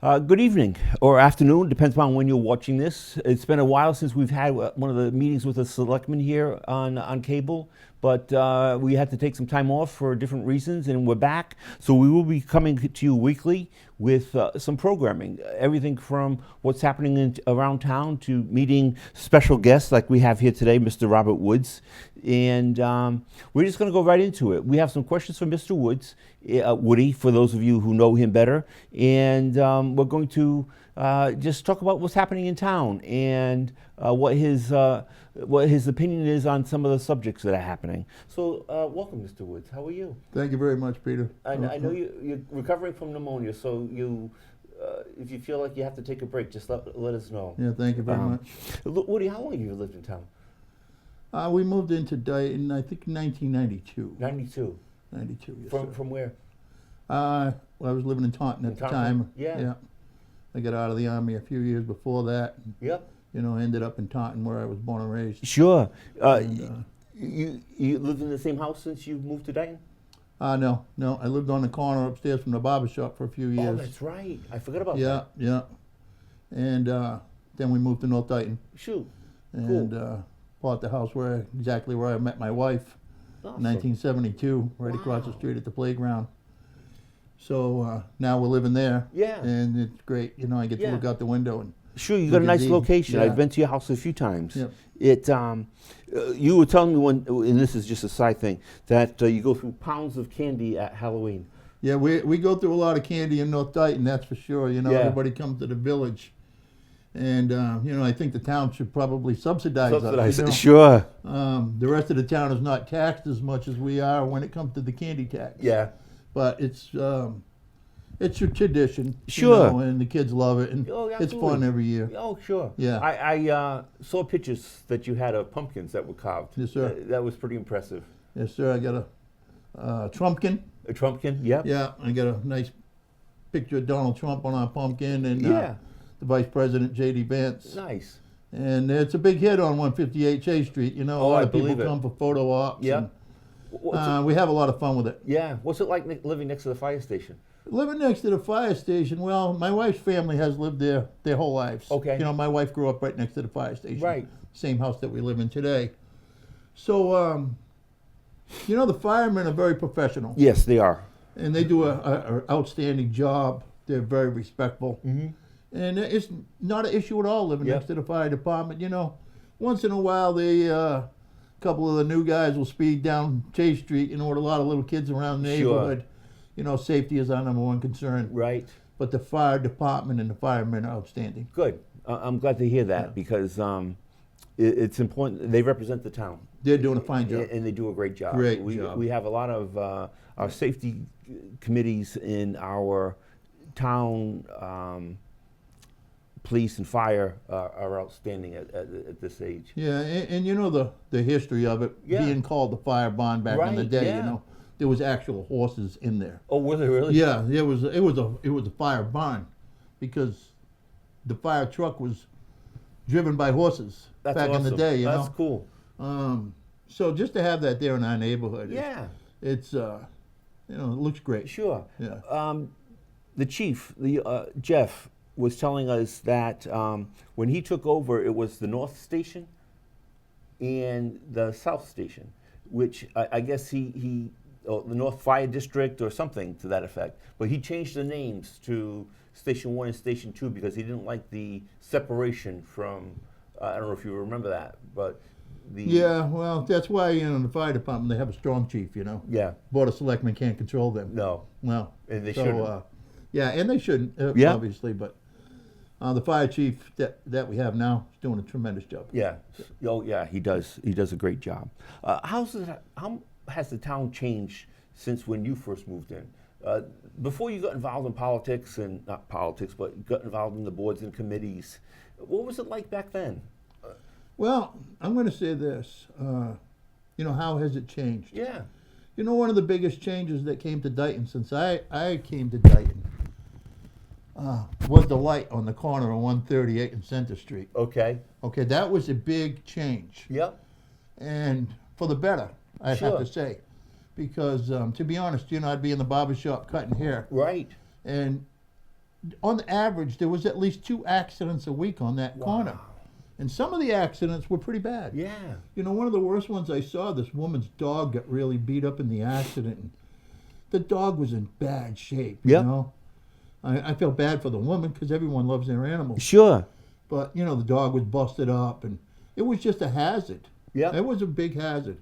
Good evening or afternoon, depends upon when you're watching this. It's been a while since we've had one of the meetings with the selectmen here on cable, but we had to take some time off for different reasons, and we're back. So we will be coming to you weekly with some programming, everything from what's happening around town to meeting special guests like we have here today, Mr. Robert Woods. And we're just going to go right into it. We have some questions for Mr. Woods, Woody, for those of you who know him better. And we're going to just talk about what's happening in town and what his opinion is on some of the subjects that are happening. So welcome, Mr. Woods. How are you? Thank you very much, Peter. I know you're recovering from pneumonia, so if you feel like you have to take a break, just let us know. Yeah, thank you very much. Woody, how long have you lived in town? We moved into Dayton, I think, 1992. 92. 92, yes, sir. From where? Well, I was living in Taunton at the time. Yeah. I got out of the Army a few years before that. Yep. Ended up in Taunton where I was born and raised. Sure. You lived in the same house since you moved to Dayton? No. I lived on the corner upstairs from the barber shop for a few years. Oh, that's right. I forgot about that. Yeah. And then we moved to North Dayton. Shoot. And Cool. bought the house exactly where I met my wife. Awesome. 1972, right across the Wow. street at the playground. So now we're living there. Yeah. And it's great. I get to look out the window and Sure, you got a Look at nice the- location. yeah. I've been to your house a few times. Yep. You were telling me and this is just a side thing, that you go through pounds of candy at Halloween. Yeah, we go through a lot of candy in North Dayton, that's for sure. Yeah. Everybody comes to the village. And, I think the town should probably subsidize us. Sure. The rest of the town is not taxed as much as we are when it comes to the candy tax. Yeah. But it's a tradition. Sure. And the kids love it. And Oh, it's absolutely. fun every year. Oh, sure. Yeah. I saw pictures that you had of pumpkins that were carved. Yes, sir. That was pretty impressive. Yes, sir. I got a Trumpkin. A Trumpkin, yep. Yeah, I got a nice picture of Donald Trump on our pumpkin and Yeah. the Vice President, J.D. Vance. Nice. And it's a big hit on 158 Chase Street. A Oh, lot I of people believe it. come for photo ops. Yeah. and, What's it- we have a lot of fun with it. yeah. What's it like living next to the fire station? Living next to the fire station, well, my wife's family has lived there their whole lives. Okay. My wife grew up right next to the fire station. Right. Same house that we live in today. So, the firemen are very professional. Yes, they are. And they do a outstanding job. They're very respectful. Mm-hmm. And it's not an issue at all living Yep. next to the fire department. Once in a while, a couple of the new guys will speed down Chase Street, with a lot of little kids around the Sure. neighborhood. Safety is our number one concern. Right. But the fire department and the firemen are outstanding. Good. I'm glad to hear that because it's important. They represent the town. They're doing a fine job. And they do a great job. Great we, job. We have a lot of our safety committees in our town. Police and fire are outstanding at this age. Yeah, and the history of it Yeah. being called the fire barn back in the Right, day. yeah. There was actual horses in there. Oh, were they really? Yeah, it was a fire barn because the fire truck was driven by horses That's back awesome. in the day. That's cool. So just to have that there in our neighborhood, Yeah, it's it looks great. sure. Yeah. The chief, Jeff, was telling us that when he took over, it was the North Station and the South Station, which I guess the North Fire District or something to that effect. But he changed the names to Station 1 and Station 2 because he didn't like the separation from, I don't know if you remember that, but Yeah, well, that's why in the fire department they have a strong chief. Yeah, Board of Selectmen can't control them. no, Well, and they so, shouldn't. Yeah, and they shouldn't, Yeah. obviously, but the fire chief that we have now is doing a tremendous job. Yeah. Oh, yeah. He does. He does a great job. How has the town changed since when you first moved in? Before you got involved in politics, and not politics, but got involved in the boards and committees, what was it like back then? Well, I'm going to say this. How has it changed? Yeah. One of the biggest changes that came to Dayton since I came to Dayton was the light on the corner of 138 and Center Street. Okay. Okay, that was a big change. Yep. And for the better, I'd Sure. have to say. Because, to be honest, I'd be in the barber shop cutting hair. Right. And on the average, there was at least 2 accidents a week on that corner. And some of the accidents were pretty bad. Yeah. You know, one of the worst ones I saw, this woman's dog got really beat up in the accident. And the dog was in bad shape, you Yep. know. I felt bad for the woman because everyone loves their animals. Sure. But, you know, the dog was busted up, and it was just a hazard. Yeah. It was a big hazard.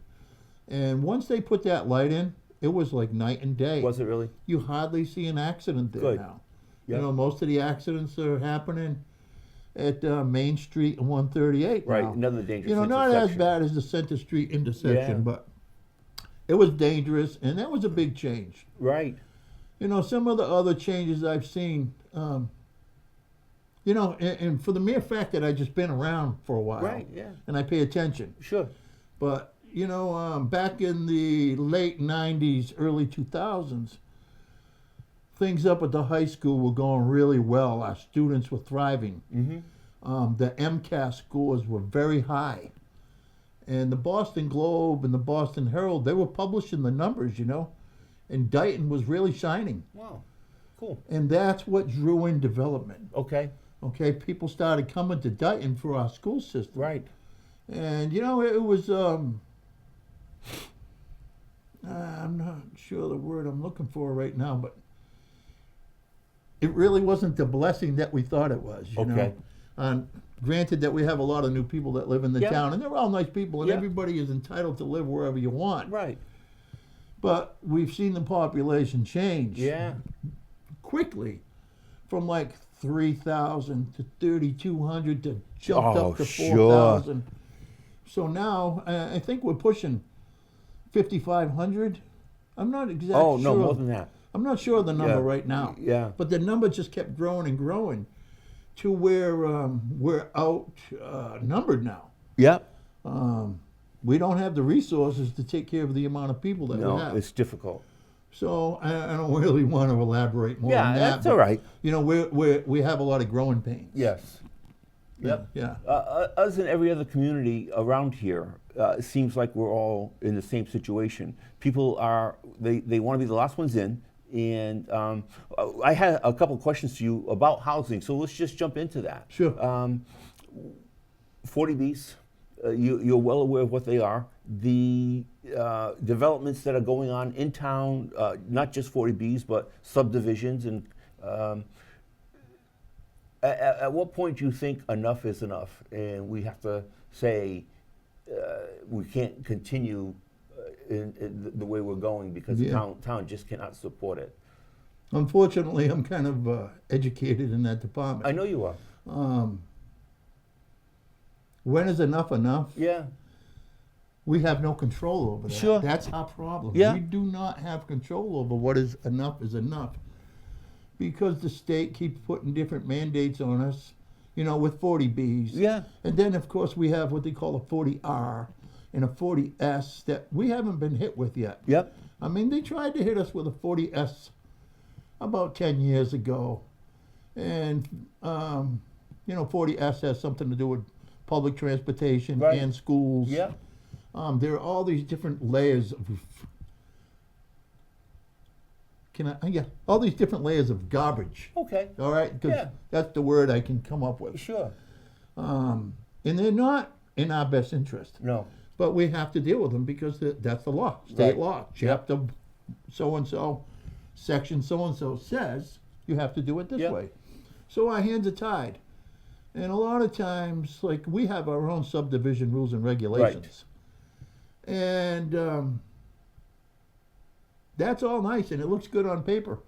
And once they put that light in, it was like night and day. Was it really? You hardly see an accident there Good. now. Yep. You know, most of the accidents are happening at Main Street and 138 Right. now. Another dangerous You know, not as intersection. bad as the Center Street intersection, Yeah. but it was dangerous, and that was a big change. Right. You know, some of the other changes I've seen, you know, and for the mere fact that I've just been around for a while, Right. Yeah. and I pay attention. Sure. But, you know, back in the late 90s, early 2000s, things up at the high school were going really well. Our students were thriving. Mm-hmm. The MCAS scores were very high. And the Boston Globe and the Boston Herald, they were publishing the numbers, you know. And Dighton was really shining. Wow. Cool. And that's what drew in development. Okay. Okay, people started coming to Dighton for our school system. Right. And, you know, it was, I'm not sure the word I'm looking for right now, but it really wasn't the blessing that we thought it was, you know. Granted that we have a lot of new people that live in the Yeah. town, and they're all nice people, and Yeah. everybody is entitled to live wherever you want. Right. But we've seen the population change Yeah. quickly from like 3,000 to 3,200 to jumped Oh, up to sure. 4,000. So now I think we're pushing 5,500. I'm not exactly Oh sure. no, more than that. I'm not sure of the number Yeah. right now. Yeah. But the number just kept growing and growing to where we're outnumbered now. Yep. We don't have the resources to take care of the amount of people that No, we have. it's difficult. So I don't really want to elaborate more Yeah, on that. that's all right. You know, we have a lot of growing pains. Yes. Yep. Yeah. Us and every other community around here, it seems like we're all in the same situation. People are, they want to be the last ones in. And I had a couple of questions to you about housing, so let's just jump into that. Sure. 40Bs, you're well aware of what they are. The developments that are going on in town, not just 40Bs, but subdivisions. And at what point do you think enough is enough, and we have to say we can't continue in the way we're going because the town just cannot support it? Unfortunately, I'm kind of educated in that department. I know you are. When is enough enough? Yeah. We have no control over that. Sure. That's our problem. Yeah. We do not have control over what is enough because the state keeps putting different mandates on us, you know, with 40Bs. Yeah. And then, of course, we have what they call a 40R and a 40S that we haven't been hit with yet. Yep. I mean, they tried to hit us with a 40S about 10 years ago. And, you know, 40S has something to do with public transportation Right. and schools. Yeah. There are all these different layers of, all these different layers of garbage. Okay. All right? Because Yeah. that's the word I can come up with. Sure. And they're not in our best interest. No. But we have to deal with them because that's the law, state Right. law. Chapter so-and-so, section so-and-so says you have to do it this Yep. way. So our hands are tied. And a lot of times, like, we have our own subdivision rules and regulations. And that's all nice, and it looks good on paper.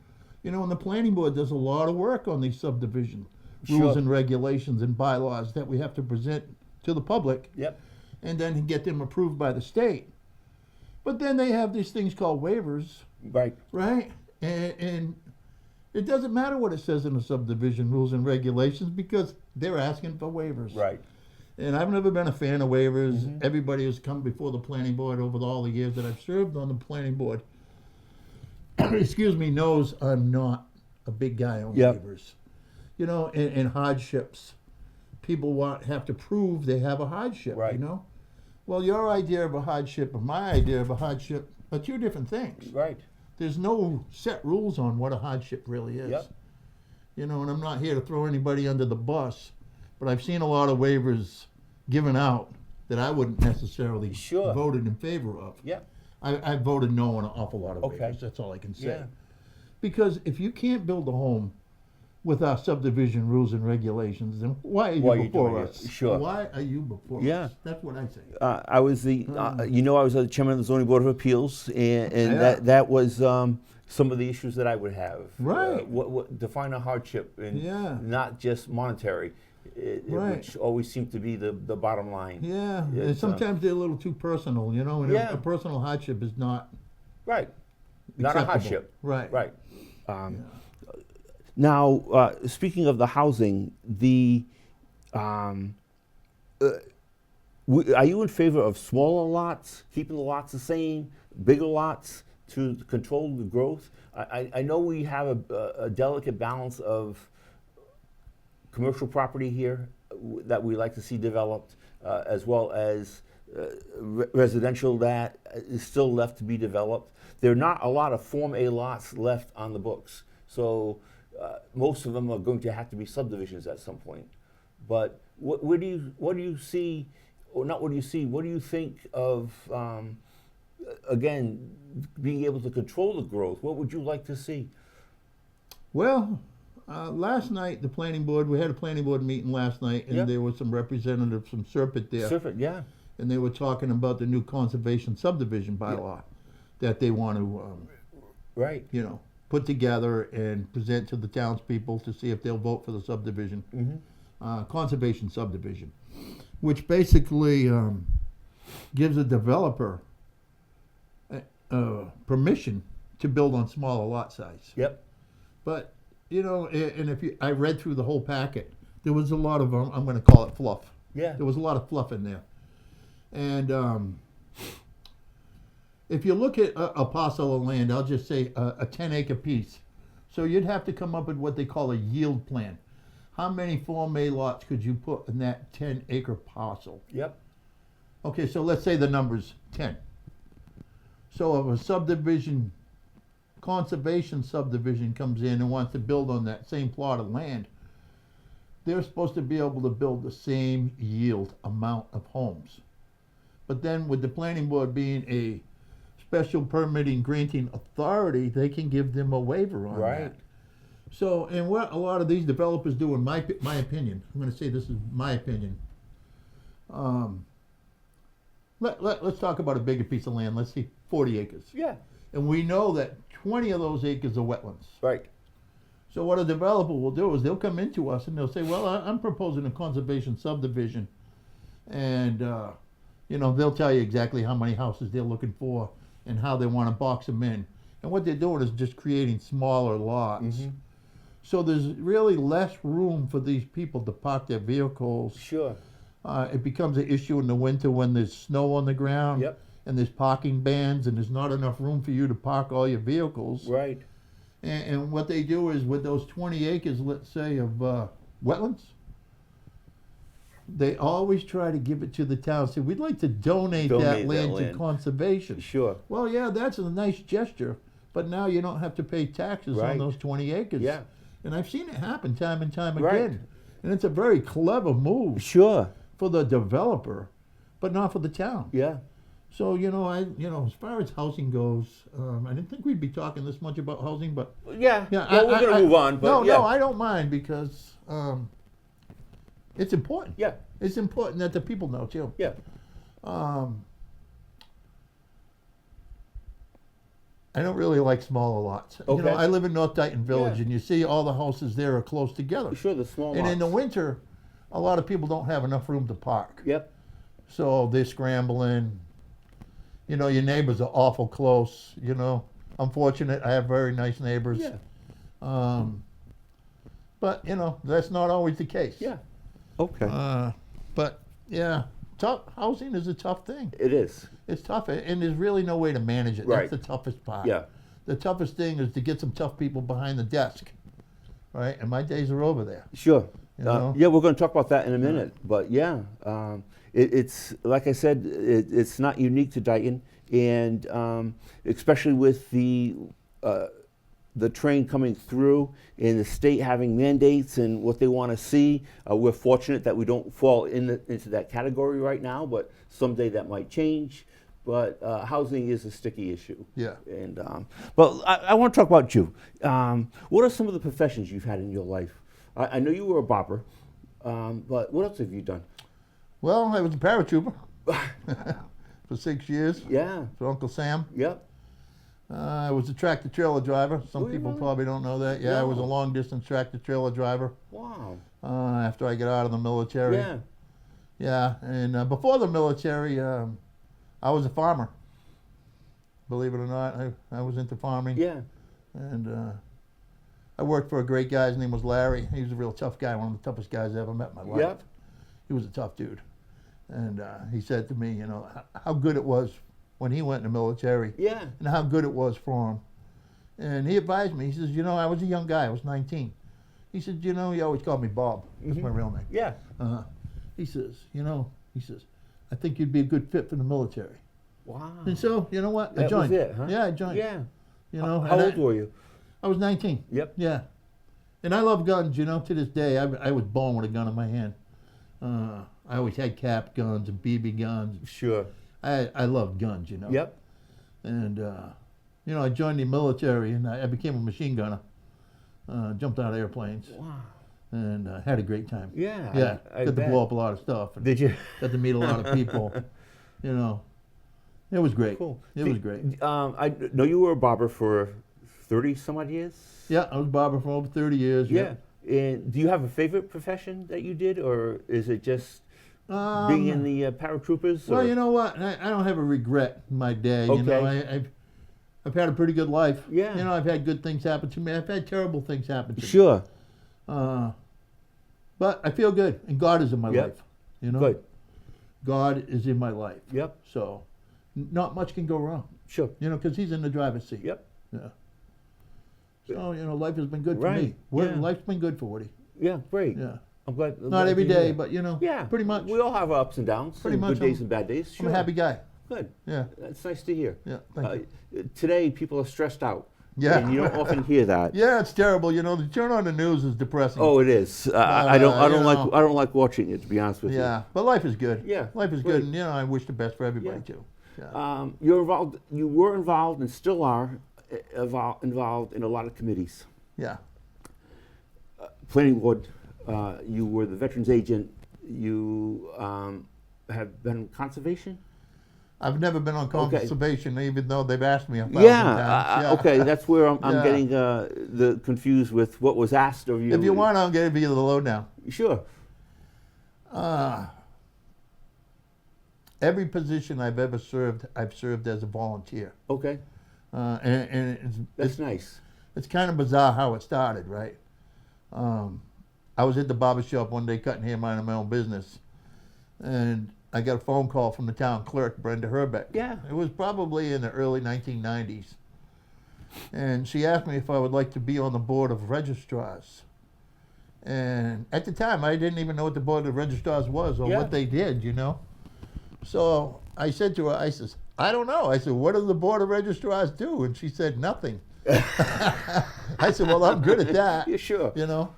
You know, and the planning board does a lot of work on these subdivision rules Sure. and regulations and bylaws that we have to present to the public Yep. and then get them approved by the state. But then they have these things called waivers, Right. right? And it doesn't matter what it says in the subdivision rules and regulations because they're asking for waivers. Right. And I've never been a fan of waivers. Mm-hmm. Everybody who's come before the planning board over all the years that I've served on the planning board, excuse me, knows I'm not a big guy on Yep. waivers. You know, and hardships. People have to prove they have a hardship, Right. you know? Well, your idea of a hardship and my idea of a hardship are two different things. Right. There's no set rules on what a hardship really is. Yep. You know, and I'm not here to throw anybody under the bus, but I've seen a lot of waivers given out that I wouldn't necessarily Sure. voted in favor of. Yeah. I voted no on an awful lot of Okay. waivers. That's all I can say. Yeah. Because if you can't build a home with our subdivision rules and regulations, then why are you Why are you before doing it? us? Sure. Why are you before Yeah. us? That's what I say. I was the, I was the chairman of the zoning board of appeals, and Yeah. that was some of the issues that I would have. Right. What define a hardship, and Yeah. not just monetary, Right. which always seemed to be the bottom line. Yeah, and It's, sometimes they're a little too personal, you know, and Yeah. a personal hardship is not Right. Not a acceptable. hardship. Right. Right. Yeah. Now, speaking of the housing, are you in favor of smaller lots, keeping the lots the same, bigger lots to control the growth? I know we have a delicate balance of commercial property here that we like to see developed, as well as residential that is still left to be developed. There are not a lot of Form A lots left on the books, so most of them are going to have to be subdivisions at some point. But what do you see, or not what do you see, what do you think of, again, being able to control the growth? What would you like to see? Well, last night we had a planning board meeting last night, and Yeah. there was some representatives from Serpent there, Serpent, yeah. and they were talking about the new conservation subdivision bylaw that they want to, Right. you know, put together and present to the townspeople to see if they'll vote for the subdivision, conservation subdivision, which basically gives a developer permission to build on smaller lot size. Yep. But, you know, and I read through the whole packet, there was a lot of, I'm going to call it fluff. Yeah. There was a lot of fluff in there. And if you look at a parcel of land, I'll just say a 10-acre piece. So you'd have to come up with what they call a yield plan. How many Form A lots could you put in that 10-acre parcel? Yep. Okay, so let's say the number's 10. So if a subdivision, conservation subdivision comes in and wants to build on that same plot of land, they're supposed to be able to build the same yield amount of homes. But then with the planning board being a special permitting granting authority, they can give them a waiver on Right. that. So, and what a lot of these developers do, in my opinion, I'm going to say this is my opinion. Let's talk about a bigger piece of land. Let's see, 40 acres. Yeah. And we know that 20 of those acres are wetlands. Right. So what a developer will do is they'll come into us and they'll say, well, I'm proposing a conservation subdivision. And, you know, they'll tell you exactly how many houses they're looking for and how they want to box them in. And what they're doing is just creating smaller lots. So there's really less room for these people to park their vehicles. Sure. It becomes an issue in the winter when there's snow on the ground. Yep. And there's parking bans and there's not enough room for you to park all your vehicles. Right. And what they do is with those 20 acres, let's say, of wetlands, they always try to give it to the town. Say, we'd like to donate that land to conservation. Sure. Well, yeah, that's a nice gesture, but now you don't have to pay taxes Right. on those 20 acres. Yeah. And I've seen it happen time and time Right. again. And it's a very clever move Sure. for the developer, but not for the town. Yeah. So, you know, as far as housing goes, I didn't think we'd be talking this much about housing, but Yeah. yeah, Well, we're going to move on, but yeah. no, I don't mind because it's important. Yeah. It's important that the people know too. Yeah. I don't really like smaller lots. You Okay. know, I live in North Dayton Village, Yeah. and you see all the houses there are close together. Sure, the small And in the lots. winter, a lot of people don't have enough room to park. Yep. So they're scrambling. You know, your neighbors are awful close. You know, I'm fortunate. I have very nice neighbors. Yeah. But, you know, that's not always the case. Yeah. Okay. But, yeah, housing is a tough thing. It is. It's tough, and there's really no way to manage it. Right. That's the toughest part. Yeah. The toughest thing is to get some tough people behind the desk, right? And my days are over there. Sure. You know? Yeah, we're going to talk about that in a minute. But yeah, it's like I said, it's not unique to Dayton, and especially with the the train coming through and the state having mandates and what they want to see. We're fortunate that we don't fall into that category right now, but someday that might change. But housing is a sticky issue. Yeah. And but I want to talk about you. What are some of the professions you've had in your life? I know you were a barber, but what else have you done? Well, I was a paratrooper for 6 years Yeah. for Uncle Sam. Yep. I was a tractor trailer driver. Some Were you people really? probably don't know that. Yeah, I was a No. long distance tractor trailer driver Wow. after I got out of the military. Yeah. Yeah, and before the military, I was a farmer. Believe it or not, I was into farming. Yeah. And I worked for a great guy. His name was Larry. He was a real tough guy, one of the toughest guys I ever met in my life. Yep. He was a tough dude. And he said to me, you know, how good it was when he went in the military Yeah. and how good it was for him. And he advised me, he says, you know, I was a young guy, I was 19. He said, you know, he always called me Bob. That's my real name. Yeah. He says, you know, I think you'd be a good fit for the military. Wow. And so, you know what? I That joined. was it, huh? Yeah, I joined. Yeah. You know, How and old were you? I was 19. Yep. Yeah. And I love guns, you know, to this day. I was born with a gun in my hand. I always had cap guns and BB guns. Sure. I loved guns, you know. Yep. And, you know, I joined the military and I became a machine gunner. Jumped out of airplanes Wow. and had a great time. Yeah. Yeah. I Got to bet. blow up a lot of stuff. And Did you? got to meet a lot of people. You know, it was great. Cool. It was great. I know you were a barber for 30 some odd years. Yeah, I was barber for over 30 years. Yeah. And do you have a favorite profession that you did, or is it just being in the paratroopers? Well, or? you know what? I don't have a regret in my day. You know, Okay. I've had a pretty good life. Yeah. You know, I've had good things happen to me. I've had terrible things happen to me. Sure. But I feel good, and God is in my Yep. life. You know, Good. God is in my life. Yep. So, not much can go wrong. Sure. You know, because He's in the driver's seat. Yep. Yeah. So you know, life has been good for Right. me. Yeah. Life's been good for Woody. Yeah. Great. Yeah. I'm glad. Not every day, but you know, yeah, pretty much. We all have our ups and downs. Pretty and much, good days I'm- and bad days. Sure. I'm a happy guy. Good. Yeah. That's nice to hear. Yeah. Thank you. Today, people are stressed out. Yeah. And you don't often hear that. Yeah, it's terrible. You know, the turn on the news is depressing. Oh, it is. I don't you know. like watching it, to be honest with you. Yeah, but life is good. Yeah, Life is great. good, and you know, I wish the best for everybody Yeah. too. Yeah. You're involved. You were involved and still are involved in a lot of committees. Yeah. Planning board. You were the veterans agent. You have been in conservation. I've never been on Okay. conservation, even though they've asked me a thousand Yeah, times. Yeah. okay, that's where I'm Yeah. getting the confused with what was asked of you. If you want, I'll give you the lowdown. Sure. Every position I've ever served, I've served as a volunteer. Okay, And that's nice. it's kind of bizarre how it started, right? I was at the barber shop one day cutting hair, minding my own business, and I got a phone call from the town clerk, Brenda Herbeck. Yeah. It was probably in the early 1990s. And she asked me if I would like to be on the board of registrars. And at the time, I didn't even know what the board of registrars was or Yeah. what they did, you know. So I said to her, I says, I don't know. I said, what does the board of registrars do? And she said, nothing. I said, well, I'm good at that. Yeah, sure. You know.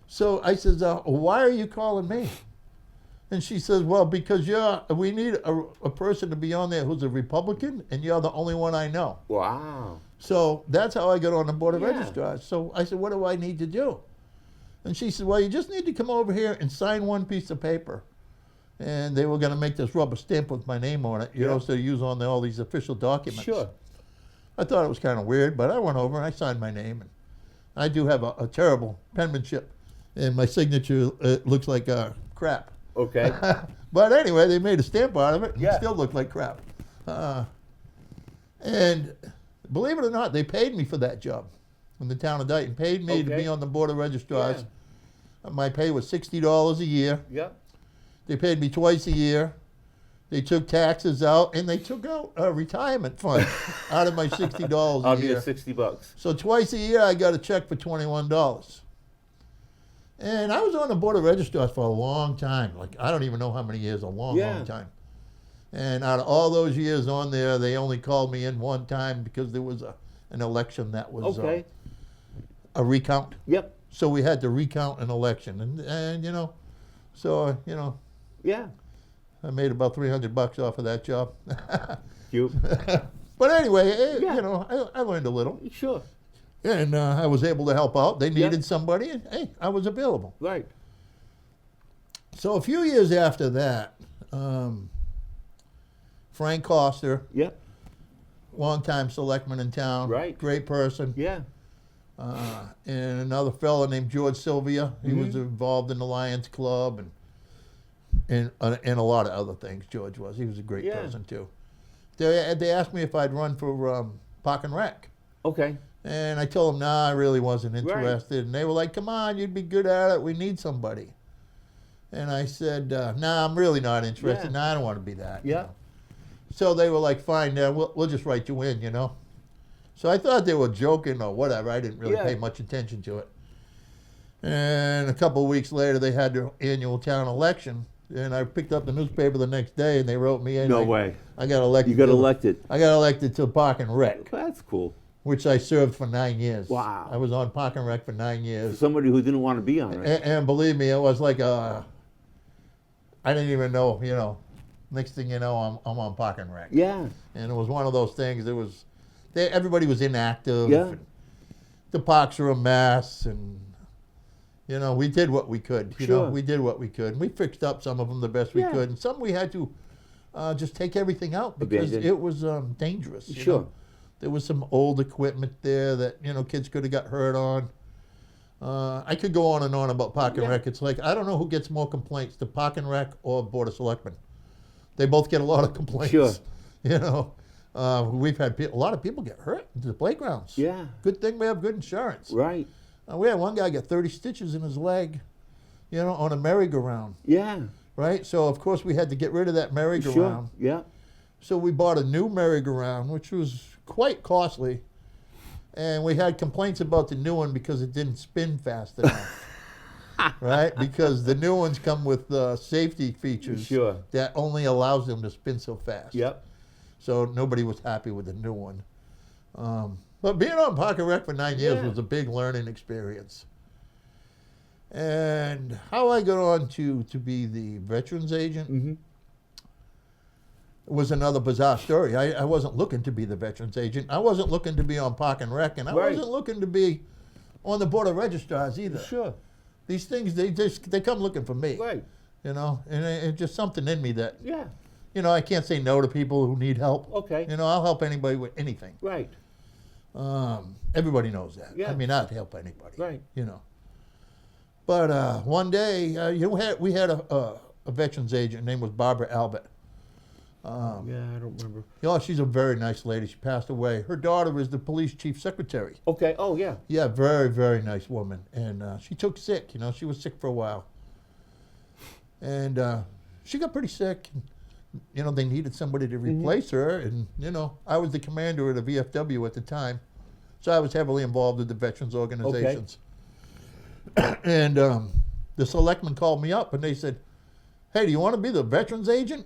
So I says, why are you calling me? And she says, well, because we need a person to be on there who's a Republican, and you're the only one I know. Wow. So that's how I got on the board of Yeah. registrars. So I said, what do I need to do? And she said, well, you just need to come over here and sign one piece of paper. And they were going to make this rubber stamp with my name on it, you know, so to use on all these official documents. Sure. I thought it was kind of weird, but I went over and I signed my name. And I do have a terrible penmanship, and my signature looks like crap. Okay. But anyway, they made a stamp out of it. And Yeah. It still looked like crap. And believe it or not, they paid me for that job. In the town of Dayton, paid me to Okay. be on the board of registrars. My pay was $60 a year. Yep. They paid me twice a year. They took taxes out, and they took out a retirement fund out of my $60 I'll a give you year. $60. So twice a year, I got a check for $21. And I was on the board of registrars for a long time. Like, I don't even know how many years, a long, Yeah. long time. And out of all those years on there, they only called me in one time because there was an election that was Okay. a recount. Yep. So we had to recount an election, and so Yeah. I made about $300 off of that job. Cute. But anyway, Yeah. I learned a little, Sure. and I was able to help out. They needed Yep. somebody, and hey, I was available. Right. So a few years after that, Frank Coster, Yep. longtime selectman in town, Right. great person, Yeah. and another fellow named George Sylvia. He was Mm-hmm. involved in the Lions Club and a lot of other things. George was. He was a great Yeah. person too. They asked me if I'd run for Park and Rec, Okay. and I told them, nah, I really wasn't Right. interested. And they were like, come on, you'd be good at it. We need somebody. And I said, nah, I'm really not interested. Yeah. Nah, I don't want to be that. Yeah. So they were like, fine, we'll just write you in. So I thought they were joking or whatever. I didn't really Yeah. pay much attention to it. And a couple of weeks later, they had their annual town election. And I picked up the newspaper the next day, and they wrote me in. No way. I got elected. You got to- elected. I got elected to Park and Rec, That's cool. which I served for 9 years. Wow. I was on Park and Rec for 9 For years. somebody who didn't want to be on it. And believe me, it was like I didn't even know. Next thing you know, I'm on Park and Rec. Yeah. And it was one of those things. Everybody was inactive. Yeah. And the parks were a mess, and we did what we could. Sure. We did what we could. And we fixed up some of them the best we Yeah. could, and some we had to just take everything out because Abandon. it was dangerous. Sure. There was some old equipment there that kids could have got hurt on. I could go on and on about Park and Yeah. Rec. It's like I don't know who gets more complaints, the Park and Rec or Board of Selectmen. They both get a lot of complaints. Sure. We've had a lot of people get hurt in the playgrounds. Yeah. Good thing we have good insurance. Right. We had one guy get 30 stitches in his leg, on a merry-go-round, Yeah. right? So, of course, we had to get rid of that merry-go-round. Sure. Yeah. So we bought a new merry-go-round, which was quite costly. And we had complaints about the new one because it didn't spin fast enough. Right? Because the new ones come with safety features Sure. that only allows them to spin so fast. Yep. So nobody was happy with the new one. But being on Park and Rec for 9 years Yeah. was a big learning experience. And how I got on to be the veterans agent Mm-hmm. was another bizarre story. I wasn't looking to be the veterans agent. I wasn't looking to be on Park and Rec, and I Right. wasn't looking to be on the Board of Registrars either. Sure. These things, they come looking for me. Right. And it's just something in me that, Yeah. I can't say no to people who need help. Okay. I'll help anybody with anything. Right. Everybody knows that. Yeah. I mean, I'd help anybody. Right. But one day, we had a veterans agent. Her name was Barbara Albert. Yeah, I don't remember. She's a very nice lady. She passed away. Her daughter is the police chief secretary. Okay. Oh, yeah. Yeah, very, very nice woman. And she took sick. She was sick for a while. And she got pretty sick. They needed somebody to replace her. And, I was the commander of the VFW at the time. So I was heavily involved with the veterans organizations. And the selectmen called me up and they said, hey, do you want to be the veterans agent?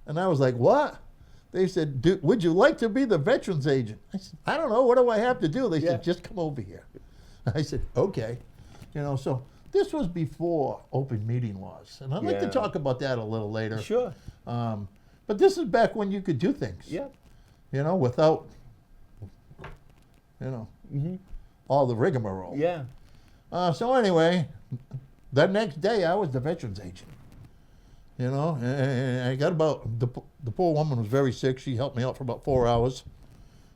And I was like, what? They said, would you like to be the veterans agent? I said, I don't know. What do I have to do? They Yeah. said, just come over here. I said, okay. So this was before open meeting laws. And I'd like to Yeah. talk about that a little later. Sure. But this is back when you could do things. Yeah. Without, Mm-hmm. all the rigmarole. Yeah. So anyway, that next day I was the veterans agent. And I got the poor woman was very sick. She helped me out for about 4 hours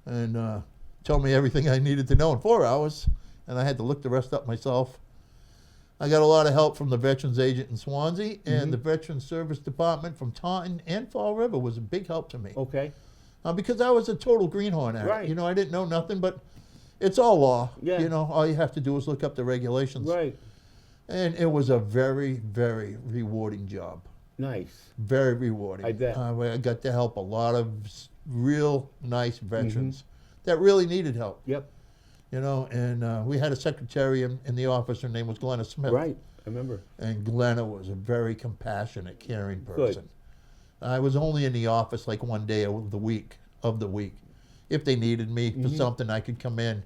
and told me everything I needed to know in 4 hours. And I had to look the rest up myself. I got a lot of help from the veterans agent in Swansea and the Veterans Service Department from Taunton and Fall River was a big help to me. Okay. Because I was a total greenhorn at Right. it. I didn't know nothing, but it's all law. Yeah. All you have to do is look up the regulations. Right. And it was a very, very rewarding job. Nice. Very rewarding. I bet. I got to help a lot of real nice veterans that really needed help. Yep. And we had a secretary in the office. Her name was Glenna Smith. Right. I remember. And Glenna was a very compassionate, caring person. I was only in the office like one day of the week. If they needed me for something, I could come in.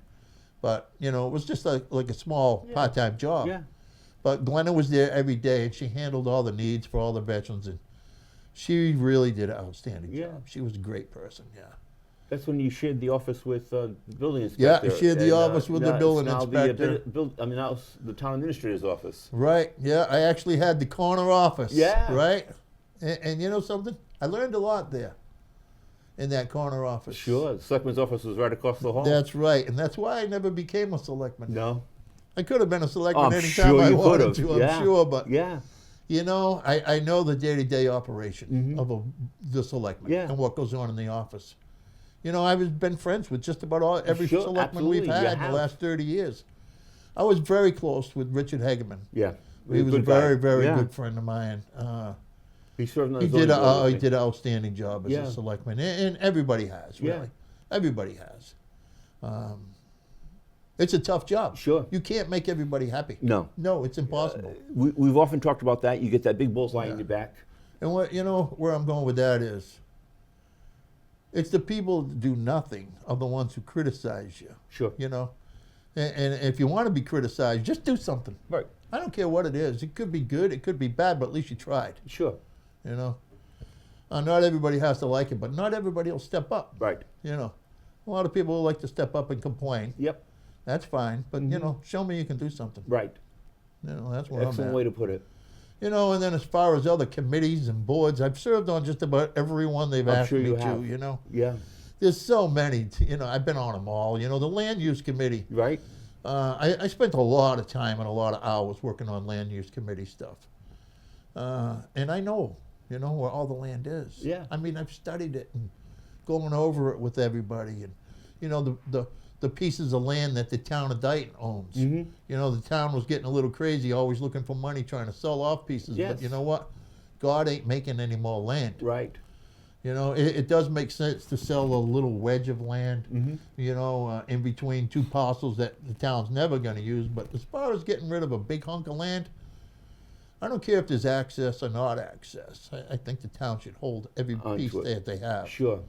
But, you know, it was just like a small Yeah. part-time job. Yeah. But Glenna was there every day, and she handled all the needs for all the veterans, and she really did an outstanding Yeah. job. She was a great person, yeah. That's when you shared the office with the building Yeah, inspector. I shared the office with the now it's building now inspector. now it's the town administrator's office. Right, yeah, I actually had the corner office. Yeah. Right? And you know something? I learned a lot there in that corner office. Sure, the selectman's office was right across the hall. That's right, and that's why I never became a selectman. No. I could have been a selectman I'm anytime sure I you wanted could've. to, Yeah. I'm sure, but Yeah. you know, I know the day-to-day operation Mhm. of the selectman Yeah. and what goes on in the office. You know, I've been friends with just about every Sure, selectman we've absolutely, you had in have. the last 30 years. I was very close with Richard Hageman. Yeah. He was a good guy. very, very Yeah. good friend of mine. He served on the He zoning did board with he me. did an outstanding job as Yeah. a selectman, and everybody has, Yeah. really. Everybody has. It's a tough job. Sure. You can't make everybody happy. No. No, it's impossible. We've often talked about that. You get that big bullseye in your back. And what you know where I'm going with that is, it's the people that do nothing are the ones who criticize you. Sure. You know, and if you want to be criticized, just do something. Right. I don't care what it is. It could be good, it could be bad, but at least you tried. Sure. You know, not everybody has to like it, but not everybody will step up. Right. You know, a lot of people like to step up and complain. Yep. That's fine, but you know, show me you can do something. Right. You know, that's where I'm Excellent at. way to put it. You know, and then as far as other committees and boards, I've served on just about every one they've I'm asked sure me you to. have. You know, Yeah. there's so many. You know, I've been on them all. You know, the land use committee. Right. I spent a lot of time and a lot of hours working on land use committee stuff, and I know, you know, where all the land is. Yeah. I mean, I've studied it and going over it with everybody, and you know, the pieces of land that the town of Dayton owns. Mhm. You know, the town was getting a little crazy, always looking for money, trying to sell off pieces. Yes. But you know what? God ain't making any more land. Right. You know, it does make sense to sell a little wedge of land, Mhm. you know, in between two parcels that the town's never going to use. But as far as getting rid of a big hunk of land, I don't care if there's access or not access. I think the town should hold every Onto piece it. that they have. Sure.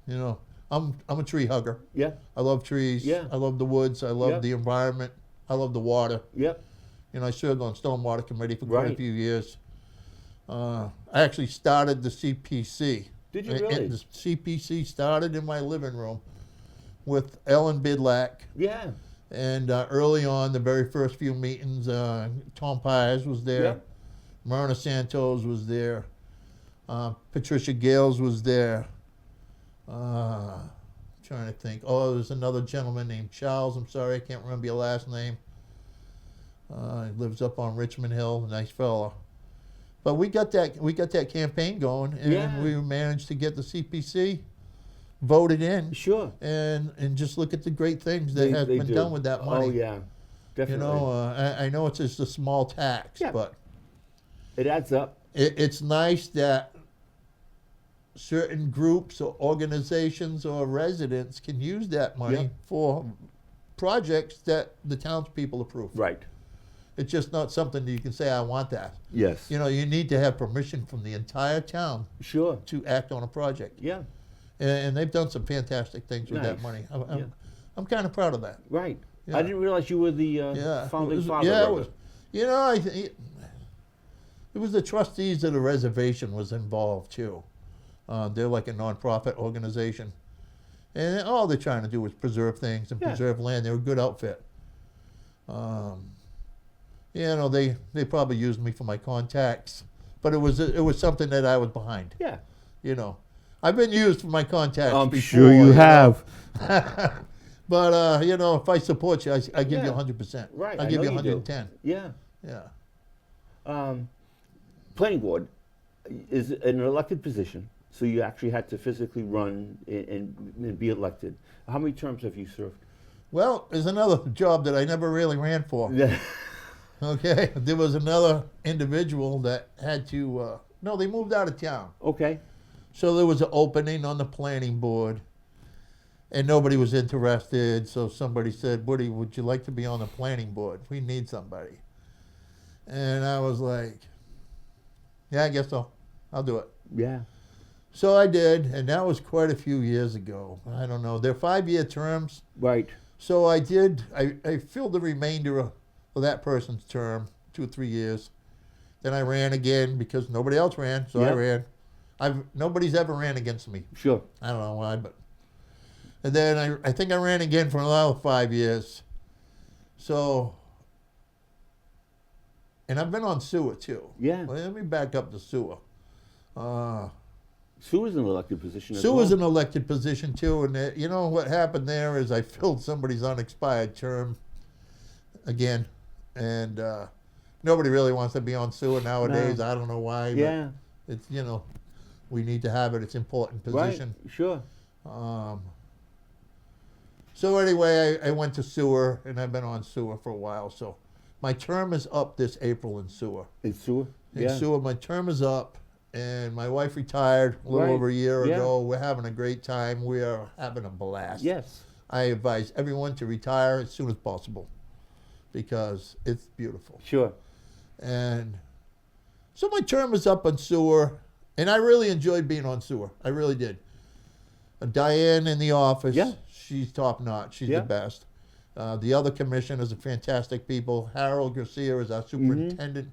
You know, I'm a tree hugger. Yeah. I love trees. Yeah. I love the woods. I love Yeah. the environment. I love the water. Yep. You know, I served on Stormwater Committee for quite a Right. few years. I actually started the CPC. Did you And really? the CPC started in my living room with Ellen Bidlack. Yeah. And early on, the very first few meetings, Tom Pires was there. Yep. Myrna Santos was there. Patricia Gales was there. Trying to think. Oh, there's another gentleman named Charles. I'm sorry, I can't remember your last name. He lives up on Richmond Hill. Nice fella. But we got that campaign going, and Yeah. we managed to get the CPC voted in. Sure. And just look at the great things that have They been do. done with that money. Oh yeah. Definitely. You know, I know it's just a small tax, Yeah. but it adds up. it's nice that certain groups or organizations or residents can use that money Yep. for projects that the townspeople approve. Right. It's just not something that you can say, I want that. Yes. You know, you need to have permission from the entire town Sure. to act on a project. Yeah. And they've done some fantastic things with that Nice. money. Yeah. I'm kind of proud of that. Right. Yeah. I didn't realize you were the Yeah. founding It was- father. Yeah, of it was. You know, it was the trustees of the reservation was involved too. They're like a nonprofit organization, and all they're trying to do is preserve things and Yeah. preserve land. They're a good outfit. You know, they probably used me for my contacts, but it was something that I was behind. Yeah. You know, I've been used for my contacts. I'm before, sure you know. have. But you know, if I support you, I give you Yeah. 100%. Right, I I give know you you do. 110. Yeah. Yeah. Planning board is an elected position, so you actually had to physically run and be elected. How many terms have you served? Well, there's another job that I never really ran for. Yeah. Okay, there was another individual that had to. No, they moved out of town, Okay. so there was an opening on the planning board, and nobody was interested. So somebody said, "Woody, would you like to be on the planning board? We need somebody." And I was like, "Yeah, I guess so. I'll do it." Yeah. So I did, and that was quite a few years ago. I don't know. They're 5-year terms. Right. So I did. I filled the remainder of that person's term, 2 or 3 years. Then I ran again because nobody else ran, so I ran. Nobody's ever ran against me. Sure. I don't know why, but. And then I think I ran again for another 5 years. So. And I've been on sewer too. Yeah. Well, let me back up to sewer. Sewer's an elected position as Sewer's well. an elected position too, and you know what happened there is I filled somebody's unexpired term again, and nobody really wants to be on sewer nowadays. No. I don't know why. Yeah. But it's we need to have it. It's an important position. Right. Sure. So anyway, I went to sewer, and I've been on sewer for a while. So my term is up this April in sewer. In sewer. In sewer, my term is up. And my wife retired a little over a year ago. We're having a great time. We are having a blast. Yes. I advise everyone to retire as soon as possible because it's beautiful. Sure. And so my term is up on sewer, and I really enjoyed being on sewer. I really did. Diane in the office, she's top notch. She's the best. The other commissioners are fantastic people. Harold Garcia is our superintendent.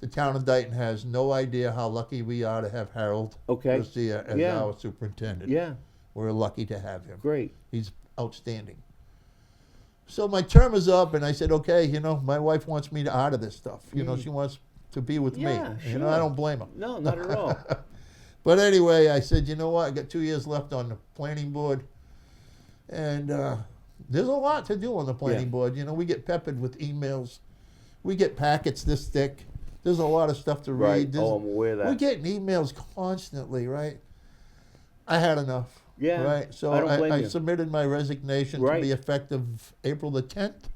The town of Dayton has no idea how lucky we are to have Harold Garcia as our superintendent. Yeah. We're lucky to have him. Great. He's outstanding. So my term is up, and I said, okay, my wife wants me out of this stuff. She wants to be with me. Sure. I don't blame her. No, not at all. But anyway, I said, you know what? I got 2 years left on the planning board, and there's a lot to do on the planning board. We get peppered with emails. We get packets this thick. There's a lot of stuff to read. Right. There's, I'm aware of that. we're getting emails constantly, right? I had enough. Yeah. Right. So I don't blame I you. submitted my resignation to be effective April the 10th,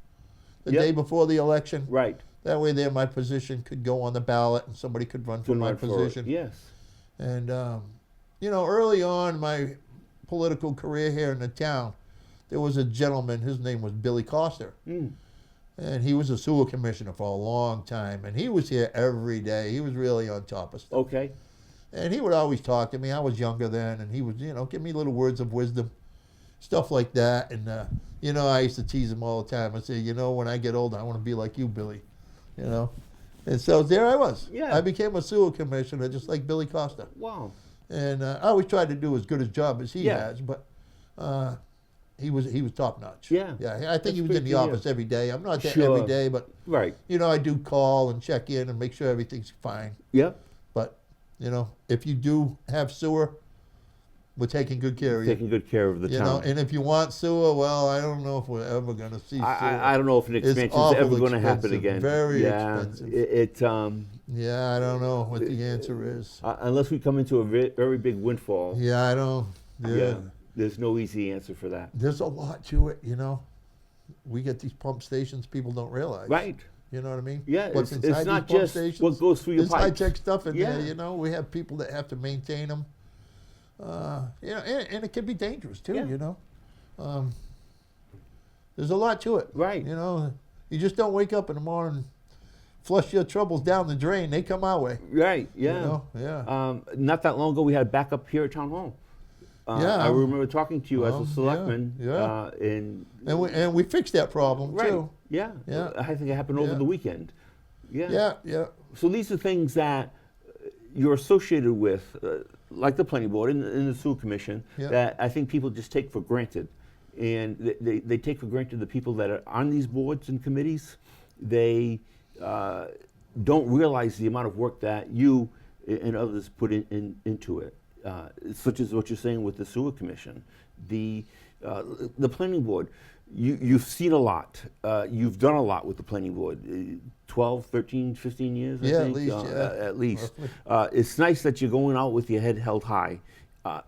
the day before the election. Right. That way, my position could go on the ballot, and somebody could run for my position. Yes. And early on in my political career here in the town, there was a gentleman. His name was Billy Coster. And he was a sewer commissioner for a long time, and he was here every day. He was really on top of stuff. Okay. And he would always talk to me. I was younger then, and he would, give me little words of wisdom, stuff like that. And, I used to tease him all the time. I say, when I get older, I want to be like you, Billy, And so there I was. Yeah. I became a sewer commissioner, just like Billy Costa. Wow. And I always tried to do as good a job as he has, but he was top notch. Yeah. Yeah. I think he was in the office every day. I'm not there every day, but I do call and check in and make sure everything's fine. Yep. But if you do have sewer, we're taking good care of you. Taking good care of the town. And if you want sewer, well, I don't know if we're ever going to see sewer. I don't know if an expansion is ever going to happen again. Very expensive. Yeah, I don't know what the answer is. Unless we come into a very big windfall. Yeah, I don't. Yeah. There's no easy answer for that. There's a lot to it, We get these pump stations people don't realize. Right. You know what I mean? Yeah, What's it's inside not these pump just stations, what goes through your there's pipes. high-tech stuff in there, We have people that have to maintain them. And it can be dangerous, too, there's a lot to it. Right. You just don't wake up in the morning, flush your troubles down the drain. They come our way. Right, yeah. Not that long ago, we had backup here at Town Hall. I remember talking to you as a selectman. And we fixed that problem, too. Yeah. I think it happened over the weekend. Yeah. So these are things that you're associated with, like the planning board and the sewer commission, that I think people just take for granted. And they take for granted the people that are on these boards and committees. They don't realize the amount of work that you and others put into it, such as what you're saying with the sewer commission. The planning board, you've seen a lot. You've done a lot with the planning board. 12, 13, 15 years, I think. At least. It's nice that you're going out with your head held high. I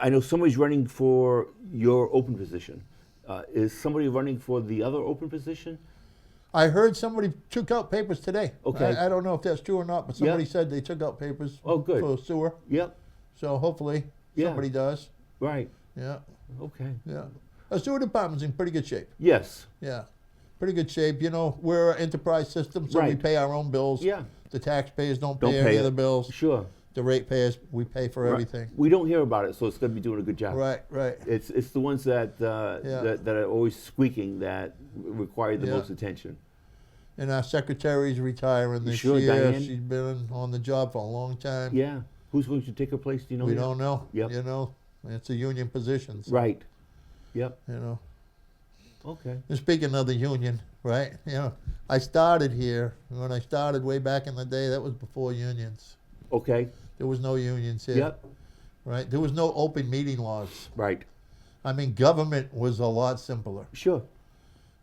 know somebody's running for your open position. Is somebody running for the other open position? I heard somebody took out papers today. Okay. I don't know if that's true or not, but somebody said they took out papers for sewer. Yep. So hopefully somebody does. Right. Yeah. Okay. Yeah. Our sewer department's in pretty good shape. Yes. Yeah. Pretty good shape. We're an enterprise system, so we pay our own bills. Yeah. The taxpayers don't pay any of the bills. Sure. The ratepayers, we pay for Right. everything. We don't hear about it, so it's going to be doing a good job. Right, right. It's the ones that Yeah. that are always squeaking that require the Yeah. most attention. And our secretary's retiring this Sure, year. Diane? She's been on the job for a long time. Yeah. Who's going to take her place? Do you know? We yet? don't know. Yep. You know, it's a union position. So, Right. Yep. You know. Okay. And speaking of the union, right? You know, I started here. When I started way back in the day, that was before unions. Okay. There was no unions here. Yep. Right? There was no open meeting laws. Right. I mean, government was a lot simpler. Sure.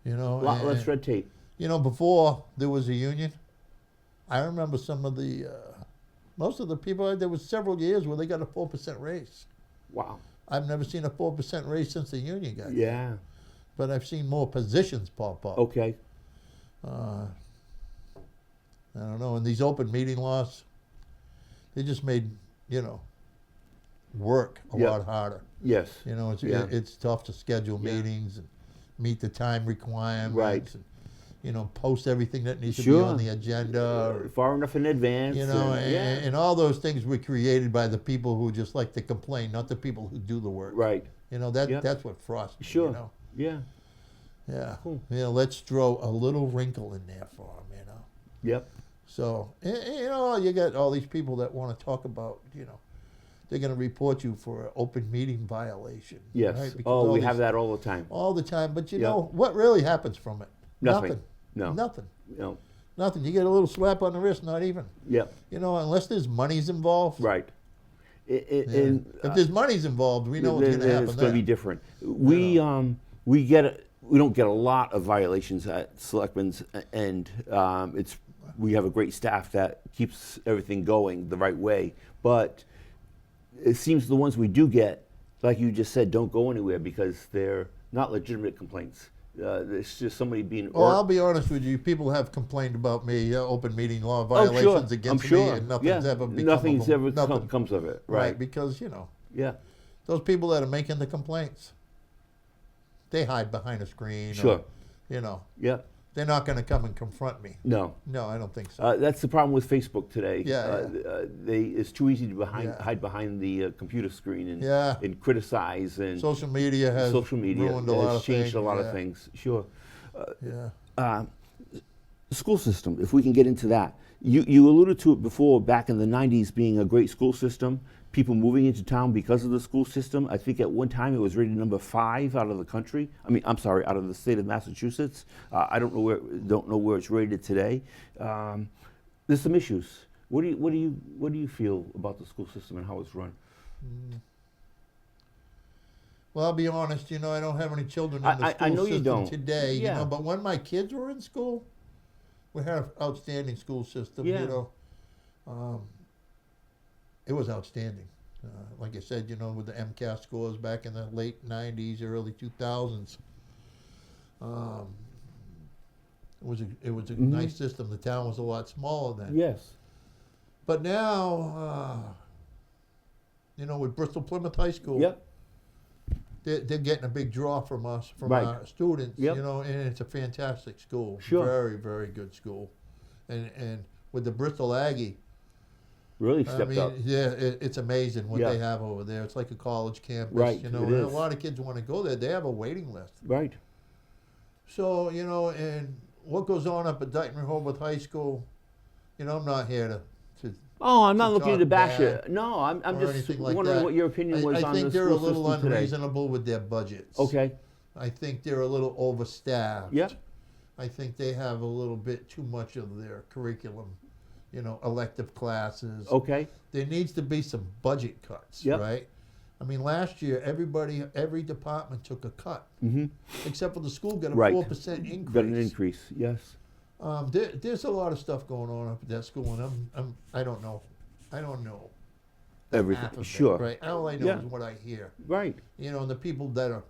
You know, A lot less and- red tape. You know, before there was a union, I remember some of the, most of the people, there was several years where they got a 4% raise. Wow. I've never seen a 4% raise since the union got here. Yeah. But I've seen more positions pop up. Okay. I don't know. And these open meeting laws, they just made, you know, work a Yep. lot harder. Yes. You know, Yeah. it's tough to schedule Yeah. meetings and meet the time requirements. Right. And, you know, post everything that needs to be Sure. on the agenda. Far enough in advance. You know, and, yeah. and all those things were created by the people who just like to complain, not the people who do the work. Right. You know, Yep. that's what frustrates me. Sure. You know? Yeah. Yeah. Cool. You know, let's throw a little wrinkle in there for them, you know. Yep. So, you know, you got all these people that want to talk about, you know, they're going to report you for an open meeting violation. Yes. Right? Because Oh, all we these- have that all the time. all the time. But you Yep. know, what really happens from it? Nothing. No. Nothing. No. Nothing. You get a little slap on the wrist, not even. Yep. You know, unless there's money's involved. Right. Yeah. And If there's money's involved, we know what's going to happen it's going to be there. different. We we don't get a lot of violations at Selectmen's, and we have a great staff that keeps everything going the right way. But it seems the ones we do get, like you just said, don't go anywhere because they're not legitimate complaints. It's just somebody being. Well, I'll be honest with you. People have complained about me, open meeting law Oh, violations sure. against I'm sure. me, and nothing's Yeah. ever become Nothing's of them. ever Nothing. comes of it. Right, Right. because, you know, Yeah. those people that are making the complaints, they hide behind a screen. Sure. Or, you know, Yeah. they're not going to come and confront me. No. No, I don't think so. That's the problem with Facebook today. Yeah, It's too easy to Yeah. hide behind the computer screen and, Yeah. and criticize and Social media has social media ruined a lot has of changed things. a lot yeah. of things. Sure. Yeah. The school system, if we can get into that. You alluded to it before, back in the 90s being a great school system, people moving into town because of the school system. I think at one time it was rated number 5 out of the country. I mean, I'm sorry, out of the state of Massachusetts. I don't know where it's rated today. There's some issues. What do you feel about the school system and how it's run? Well, I'll be honest, you know, I don't have any children in the I school know you system don't. today, you Yeah. know, but when my kids were in school, we had an outstanding school system, Yeah. you know. It was outstanding. Like I said, you know, with the MCAS scores back in the late 90s, early 2000s, it was a nice system. The town was a lot smaller then. Yes. But now, you know, with Bristol Plymouth High School, Yep. they're getting a big draw from us, from Right. our students, Yep. you know, and it's a fantastic school. Sure. Very, very good school. And with the Bristol Aggie, Really I stepped mean, up. yeah, it's amazing what Yeah. they have over there. It's like a college campus, Right, you know, it and a is. lot of kids want to go there. They have a waiting list. Right. So, you know, and what goes on up at Dayton Rehoboth High School, you know, I'm not here to Oh, I'm not to looking talk to bash bad it. No, I'm or just anything like wondering that. what your opinion was I on think the they're a school little system today. unreasonable with their budgets. Okay. I think they're a little overstaffed. Yep. I think they have a little bit too much of their curriculum, you know, elective classes. Okay. There needs to be some budget cuts, Yep. right? I mean, last year, every department took a cut, except for the school got a Right. 4% increase. Got an increase. Yes. There's a lot of stuff going on up at that school, and I don't know. I don't know half Everything. of it, Sure. right? All I know Yeah. is what I hear. Right. You know, and the people that are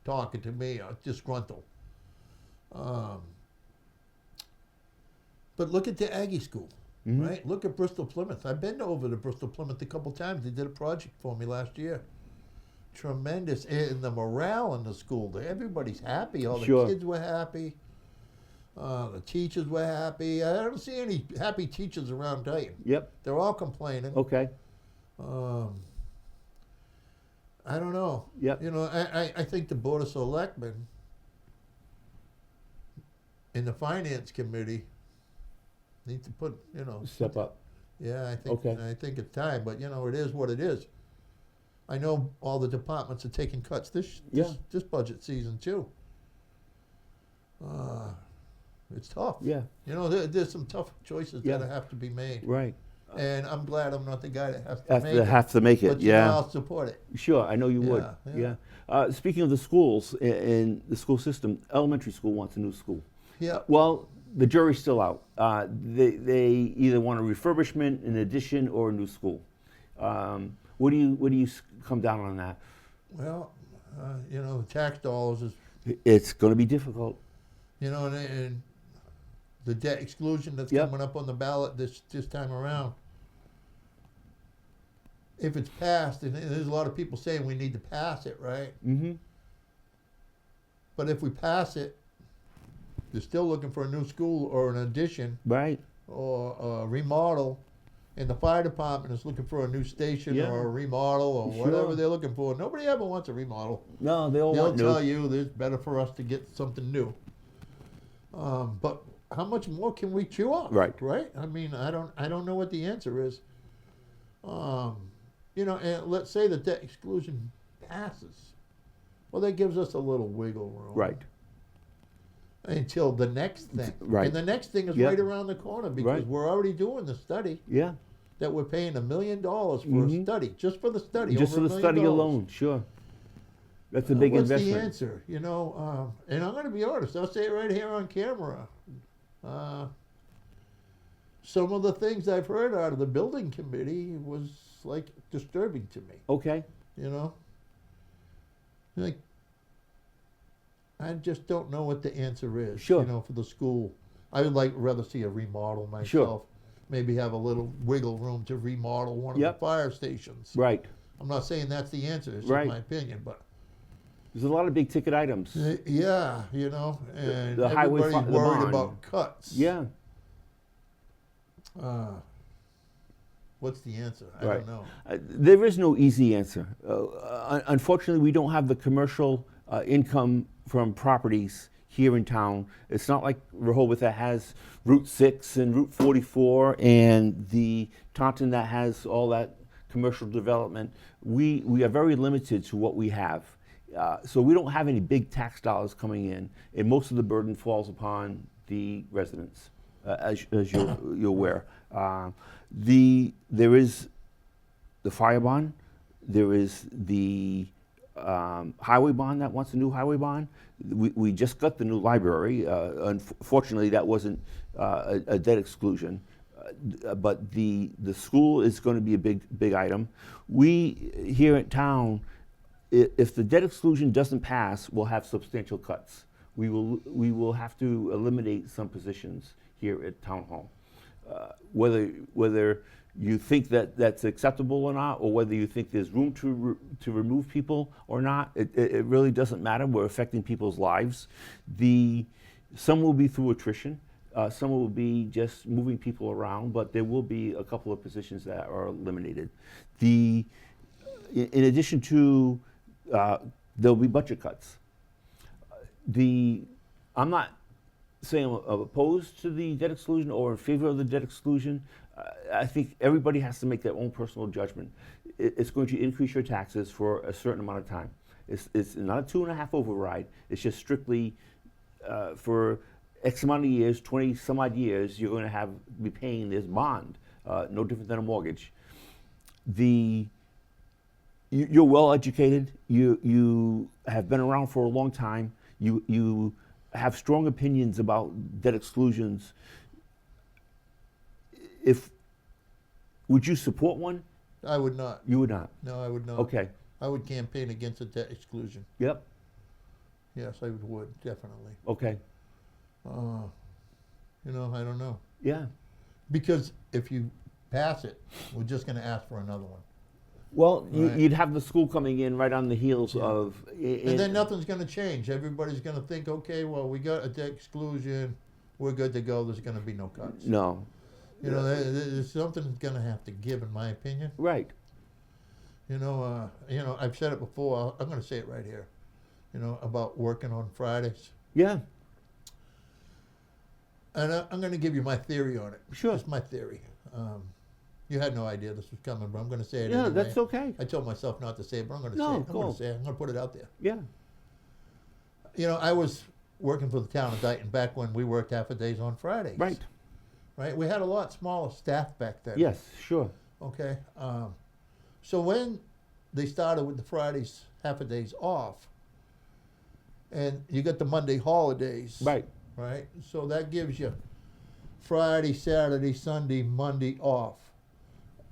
talking to me are disgruntled. But look at the Aggie school, right? Look at Bristol Plymouth. I've been over to Bristol Plymouth a couple times. They did a project for me last year. Tremendous. And the morale in the school, everybody's happy. All the Sure. kids were happy. The teachers were happy. I don't see any happy teachers around Dayton. Yep. They're all complaining. Okay. Um, I don't know. Yep. You know, I think the Board of Selectmen in the Finance Committee need to put, Step up. yeah, Okay. I think it's time, but it is what it is. I know all the departments are taking cuts this budget season too. It's tough. Yeah. There's some tough choices Yeah. that have to be made. Right. And I'm glad I'm not the guy that has to make it. Have to make it. But Yeah. I'll support it. Sure, I know you would. Yeah. Speaking of the schools in the school system, elementary school wants a new school. Yeah. Well, the jury's still out. They either want a refurbishment, an addition, or a new school. What do you come down on that? Well, tax dollars is, It's going to be difficult. and the debt exclusion that's Yep. coming up on the ballot this time around. If it's passed, and there's a lot of people saying we need to pass it, right? Mm-hmm. But if we pass it, they're still looking for a new school or an addition Right. or a remodel, and the fire department is looking for a new station Yeah. or a remodel or Sure. whatever they're looking for. Nobody ever wants a remodel. No, they all They'll want tell new. you it's better for us to get something new. But how much more can we chew on? Right. Right. I mean, I don't know what the answer is. And let's say the debt exclusion passes. Well, that gives us a little wiggle room. Right. Until the next thing. Right. And the next thing is Yep. right around the corner because Right. we're already doing the study Yeah. that we're paying $1 million for Mhm. a study, just for the study. Just for over the $1 study million. alone, sure. That's a big What's investment. the answer? And I'm going to be honest. I'll say it right here on camera. Some of the things I've heard out of the building committee was like disturbing to me. Okay. Like I just don't know what the answer is. Sure. For the school, I would rather see a remodel myself. Sure. Maybe have a little wiggle room to remodel one of Yep. the fire stations. Right. I'm not saying that's the answer. It's Right. just my opinion, but. There's a lot of big ticket items. Yeah, and The highway everybody's the worried bond. about cuts. Yeah. What's the answer? I Right. don't know. There is no easy answer. Unfortunately, we don't have the commercial income from properties here in town. It's not like Rehoboth that has Route 6 and Route 44 and the Taunton that has all that commercial development. We are very limited to what we have. So we don't have any big tax dollars coming in, and most of the burden falls upon the residents, as you're aware. There is the fire bond, there is the highway bond that wants a new highway bond. We just got the new library. Unfortunately, that wasn't a debt exclusion. But the school is going to be a big item. We here at town, if the debt exclusion doesn't pass, we'll have substantial cuts. We will have to eliminate some positions here at town hall. Whether you think that that's acceptable or not, or whether you think there's room to remove people or not, it really doesn't matter. We're affecting people's lives. Some will be through attrition. Some will be just moving people around, but there will be a couple of positions that are eliminated. In addition to, there'll be budget cuts. I'm not saying I'm opposed to the debt exclusion or in favor of the debt exclusion. I think everybody has to make their own personal judgment. It's going to increase your taxes for a certain amount of time. It's not a 2.5 override. It's just strictly for X amount of years, 20 some odd years, you're going to be paying this bond, no different than a mortgage. You're well educated. You have been around for a long time. You have strong opinions about debt exclusions. Would you support one? I would not. You would not. No, I would not. Okay. I would campaign against a debt exclusion. Yep. Yes, I would definitely. Okay. I don't know. Yeah. Because if you pass it, we're just going to ask for another one. Well, Right. you'd have the school coming in right on the heels of. And then nothing's going to change. Everybody's going to think, okay, well, we got a debt exclusion. We're good to go. There's going to be no cuts. No. There's something's going to have to give, in my opinion. Right. I've said it before. I'm going to say it right here. About working on Fridays. Yeah. And I'm going to give you my theory on it. Sure. Just my theory. You had no idea this was coming, but I'm going to say it Yeah, anyway. that's okay. I told myself not to say it, but I'm going to No, say it. I'm go. going to say it. I'm going to put it out there. Yeah. I was working for the town of Dayton back when we worked half a days on Fridays. Right. Right. We had a lot smaller staff back then. Yes, sure. Okay. So when they started with the Fridays half a days off, and you got the Monday holidays. Right. Right. So that gives you Friday, Saturday, Sunday, Monday off,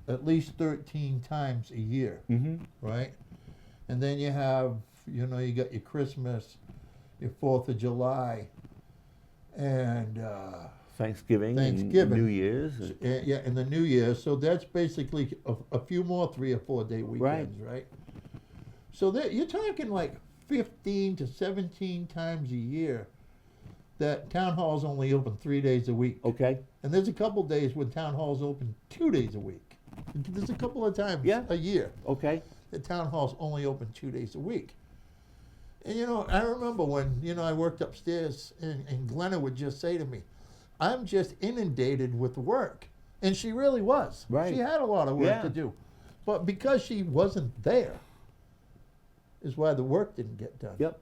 at least 13 times a year. Mm-hmm. Right. And then you have, you got your Christmas, your 4th of July, and Thanksgiving and New Year's. And the New Year. So that's basically a few more 3 or 4 day weekends, right? So you're talking like 15 to 17 times a year that town hall's only open 3 days a week. Okay. And there's a couple days when town hall's open 2 days a week. There's a couple of times a year. Okay. The town hall's only open 2 days a week. And I remember when, I worked upstairs and Glenna would just say to me, I'm just inundated with work. And she really was. Right. She had a lot of work to do. But because she wasn't there is why the work didn't get done. Yep.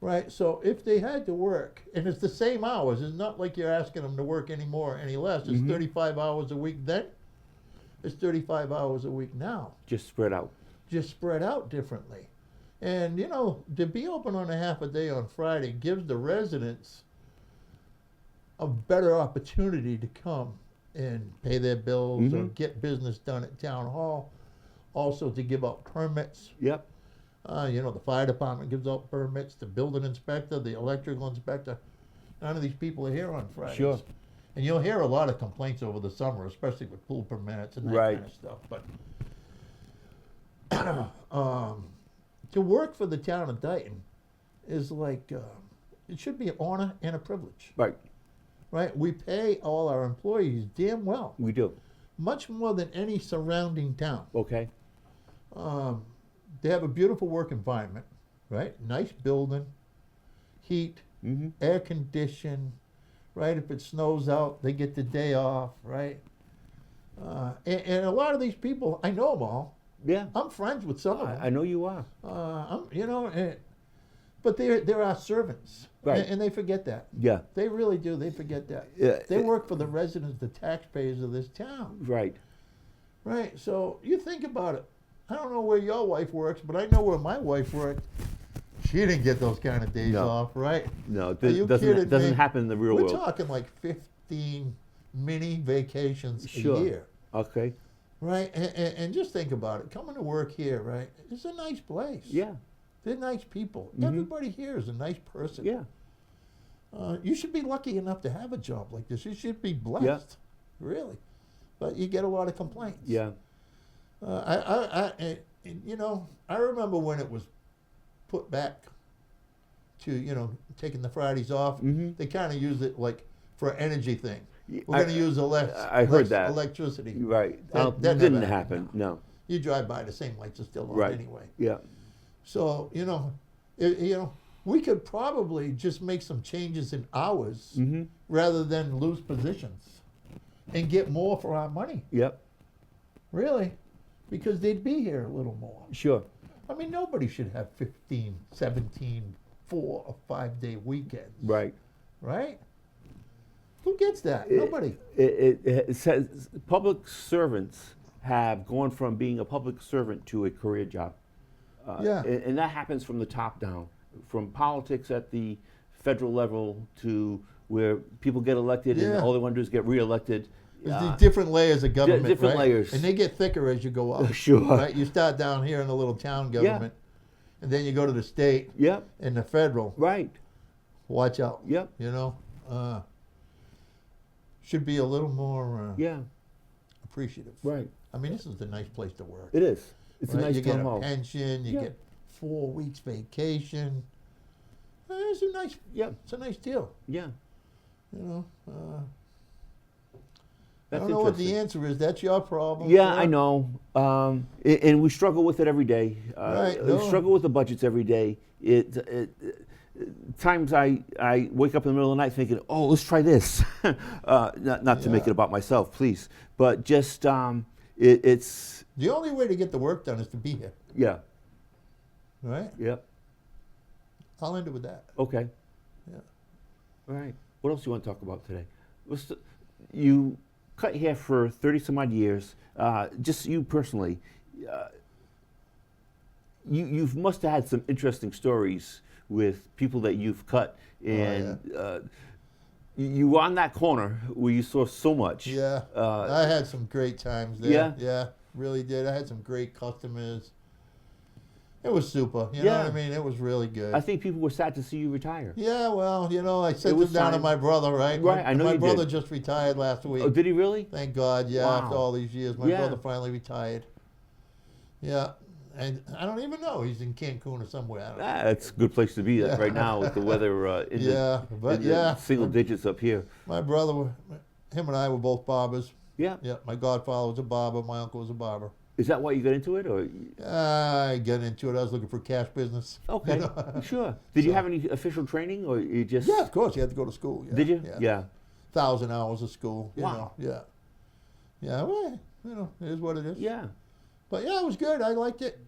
Right? So if they had to work, and it's the same hours, it's not like you're asking them to work any more or any less. It's 35 hours a week then. It's 35 hours a week now. Just spread out. Just spread out differently. And, to be open on a half a day on Friday gives the residents a better opportunity to come and pay their bills or get business done at town hall. Also to give out permits. Yep. The fire department gives out permits, the building inspector, the electrical inspector. None of these people are here on Fridays. Sure. And you'll hear a lot of complaints over the summer, especially with pool permits and that kind of stuff. But to work for the town of Dayton is like, it should be an honor and a privilege. Right. Right? We pay all our employees damn well. We do. Much more than any surrounding town. Okay. They have a beautiful work environment, right? Nice building, heat, air conditioned, right? If it snows out, they get the day off, right? And a lot of these people, I know them all. Yeah. I'm friends with some of them. I know you are. But they're our servants. Right. And they forget that. Yeah. They really do. They forget that. They work for the residents, the taxpayers of this town. Right. Right. So you think about it. I don't know where your wife works, but I know where my wife worked. She didn't get those kind of days off, right? No, Are you kidding doesn't me? happen in the real We're world. talking like 15 mini vacations a Sure. year. Okay. Right? And just think about it. Coming to work here, right? It's a nice place. Yeah. They're nice people. Everybody here is a nice person. Yeah. You should be lucky enough to have a job like this. You should be blessed. Really. But you get a lot of complaints. Yeah. I remember when it was put back to, taking the Fridays off. They kind of used it like for an energy thing. We're going to use I heard that. electricity. Right. That didn't never happen. No. You drive by, the same lights are still on Right. anyway. Yeah. So, we could probably just make some changes in hours rather than lose positions and get more for our money. Yep. Really. Because they'd be here a little more. Sure. I mean, nobody should have 15, 17, 4 or 5 day weekends. Right. Right? Who gets that? Nobody. It says public servants have gone from being a public servant to a career job. And that happens from the top down, from politics at the federal level to where people get elected and all they want to do is get reelected. There's these different layers of government, different right? layers. And they get thicker as you go up. Sure. Right? You start down here in the little town government, and then you go to the state Yep. and the federal. Right. Watch out. Yep. Should be a little more Yeah. appreciative. Right. I mean, this is a nice place to work. It is. It's right? a nice You get town a hall. pension. You get 4 weeks vacation. It's a nice. Yeah. It's a nice deal. Yeah. I That's don't know what the interesting. answer is. That's your problem. Yeah, sir. I know. And we struggle with it every day. Right, We no. struggle with the budgets every day. Times I wake up in the middle of the night thinking, oh, let's try this. Not to make Yeah. it about myself, please, but just it's The only way to get the work done is to be here, yeah, right? yeah, I'll end it with that. okay, Yeah. all right. What else do you want to talk about today? You cut hair for 30 some odd years. Just you personally, you must have had some interesting stories with people that you've cut, and you were on that corner where you saw so much. Yeah. I had some great times there. Yeah? Yeah, really did. I had some great customers. It was super. You know Yeah. what I mean? It was really good. I think people were sad to see you retire. Yeah, well, I It sent was them down to time. my brother, right? Right, I know My you brother did. just retired last week. Oh, did he really? Thank God, yeah, Wow. after all these years. My Yeah. brother finally retired. Yeah. And I don't even know. He's in Cancun or somewhere. I don't know. It's a good place to be right now with the weather in Yeah, but the yeah. single digits up here. My brother, him and I were both barbers. Yeah. Yeah, my godfather was a barber. My uncle was a barber. Is that why you got into it, or I got into it. I was looking for cash business. okay? You know? Sure. Did you So- have any official training, or you just? Yeah, of course. You had to go to school. Yeah. Did you? Yeah. Yeah. 1,000 hours of school. You Wow. know, yeah. Yeah, well, it is what it is. Yeah. But yeah, it was good. I liked it,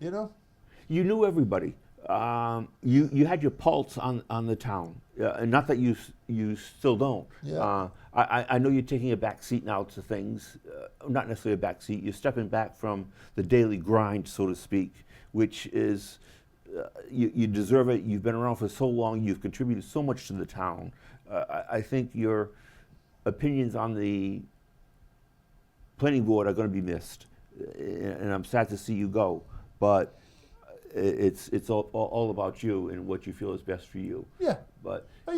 You knew everybody. You had your pulse on the town, and not that you still don't. Yeah. I know you're taking a back seat now to things, not necessarily a back seat. You're stepping back from the daily grind, so to speak, which is you deserve it. You've been around for so long. You've contributed so much to the town. I think your opinions on the planning board are going to be missed, and I'm sad to see you go. But it's all about you and what you feel is best for you. Yeah. But But,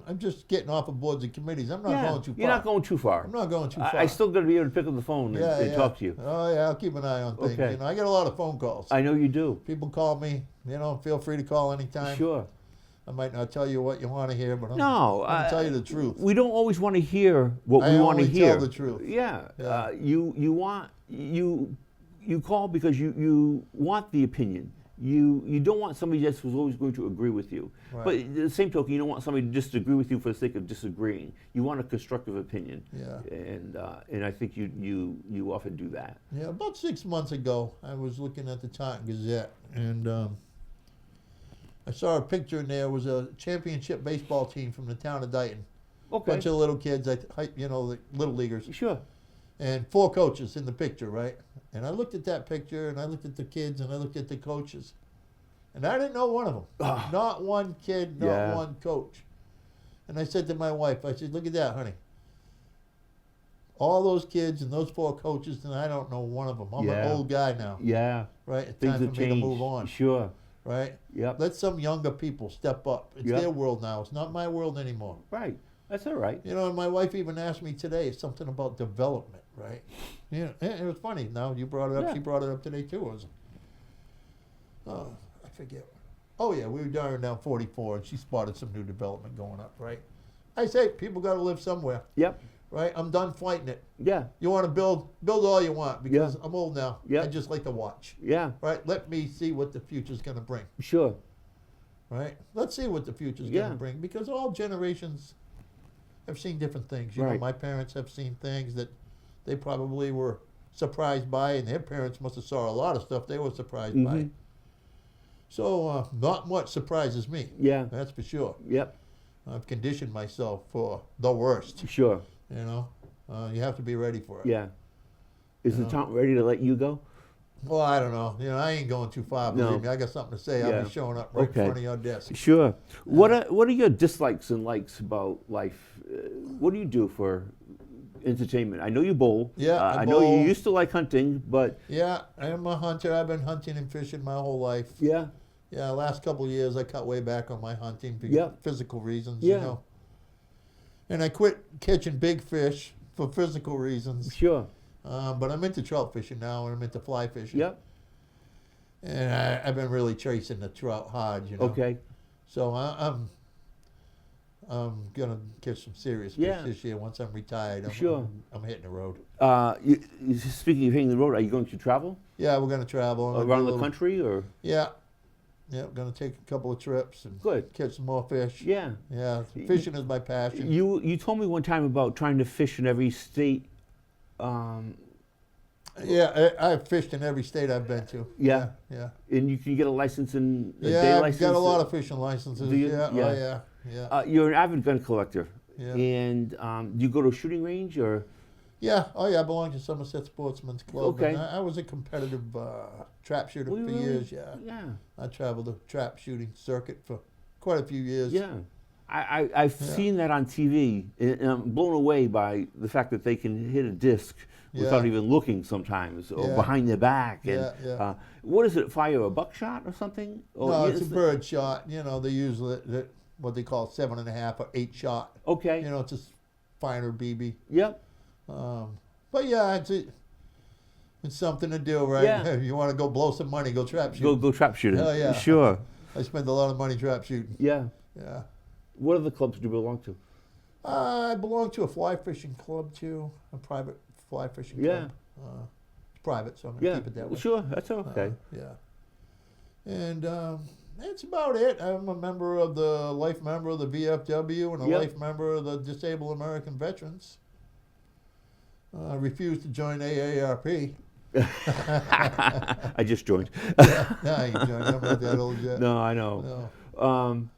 I'm just getting off of boards and committees. I'm not going too far. you're not going too far. I'm not going too far. I still got to be able to pick up the phone and talk to you. Oh, yeah, I'll keep an eye on things. Okay. I get a lot of phone calls. I know you do. People call me, feel free to call anytime. Sure. I might not tell you what you want to hear, but I'm No, going to tell you the truth. We don't always want to hear what I we want to only hear. tell the truth. Yeah. Yeah. You call because you want the opinion. You don't want somebody just who's always going to agree with you. Right. But at the same token, you don't want somebody to disagree with you for the sake of disagreeing. You want a constructive opinion. Yeah. And I think you often do that. Yeah, about 6 months ago, I was looking at the Taunton Gazette, and I saw a picture in there. It was a championship baseball team from the town of Dayton. Okay. Bunch of little kids, the little leaguers, Sure. and 4 coaches in the picture, right? And I looked at that picture, and I looked at the kids, and I looked at the coaches, and I didn't know one of them. Ah. Not one kid, not Yeah. one coach. And I said to my wife, I said, look at that, honey. All those kids and those 4 coaches, and I don't know one of them. I'm Yeah. an old guy now, Yeah. right? It's Things time have for me changed. to move on, Sure. right? Yep. Let some younger people step up. It's Yep. their world now. It's not my world anymore. Right. That's all right. And my wife even asked me today something about development, right? Yeah, it was funny. Now you brought it up. Yeah. She brought it up today too. I forget. Oh yeah, we were driving down 44, and she spotted some new development going up, right? I say people got to live somewhere, Yep. right? I'm done fighting it. Yeah. You want to build all you want because I'm old now. Yeah. I just like to watch, Yeah. right? Let me see what the future's going to bring, Sure. right? Let's see what the future's Yeah. going to bring because all generations have seen different things. Right. My parents have seen things that they probably were surprised by, and their parents must have saw a lot of stuff they were surprised by. Mhm. So not much surprises me. Yeah. That's for sure. Yep. I've conditioned myself for the worst. Sure. You have to be ready for it. Yeah. Is the know. town ready to let you go? Well, I don't know. I ain't going too far. No. Believe me, I got something to say. Yeah. I'll be showing up right Okay. in front of your desk. Sure. What are your dislikes and likes about life? What do you do for entertainment? I know you bowl. Yeah, I I know you bowl. used to like hunting, but Yeah, I am a hunter. I've been hunting and fishing my whole life. yeah, Yeah, last couple of years I cut way back on my hunting for Yeah. physical reasons. Yeah. And I quit catching big fish for physical reasons. sure. But I'm into trout fishing now, and I'm into fly fishing. Yep. And I've been really chasing the trout hard. Okay. So I'm gonna catch some serious fish Yeah. this year. Once I'm retired, Sure. I'm hitting the road. Speaking of hitting the road, are you going to travel Yeah, we're gonna travel. I'm gonna do around a the little- country, or? Yeah, yeah, we're gonna take a couple of trips and Good. catch some more fish. Yeah. Yeah, fishing is my passion. You told me one time about trying to fish in every state. Yeah, I've fished in every state I've been to. Yeah. Yeah. And you can get a license and a day Yeah, I've license. got a lot of fishing licenses. Do you? Yeah, Yeah. oh yeah, yeah. You're an avid gun collector. Yeah. And do you go to a shooting range or? Yeah, oh yeah, I belong to Somerset Sportsman's Club. Okay. And I was a competitive trap shooter Were you for really? years, yeah. Yeah. I traveled the trap shooting circuit for quite a few years. Yeah. I've seen that on TV, and I'm blown away by the fact that they can hit a disc without Yeah. even looking sometimes, or Yeah. behind their back. And, Yeah, yeah. what is it, fire a buckshot or something? Or No, yeah, it's a bird shot. You know, they use what they call 7.5 or 8 shot. Okay. You know, it's a finer BB. Yep. But yeah, it's something to do, right? Yeah. If you want to go blow some money, go trap shooting. Go trap shooting. Oh, yeah. Sure. I spend a lot of money trap shooting. Yeah. Yeah. What other clubs do you belong to? I belong to a fly fishing club too, a private fly fishing Yeah. club. It's private, so I'm gonna Yeah. keep it that way. Sure. That's okay. Yeah. And that's about it. I'm a member of the life member of the VFW and a Yep. life member of the Disabled American Veterans. I refuse to join AARP. I just joined. No, I ain't joined. I'm not that old yet. No, I know. No.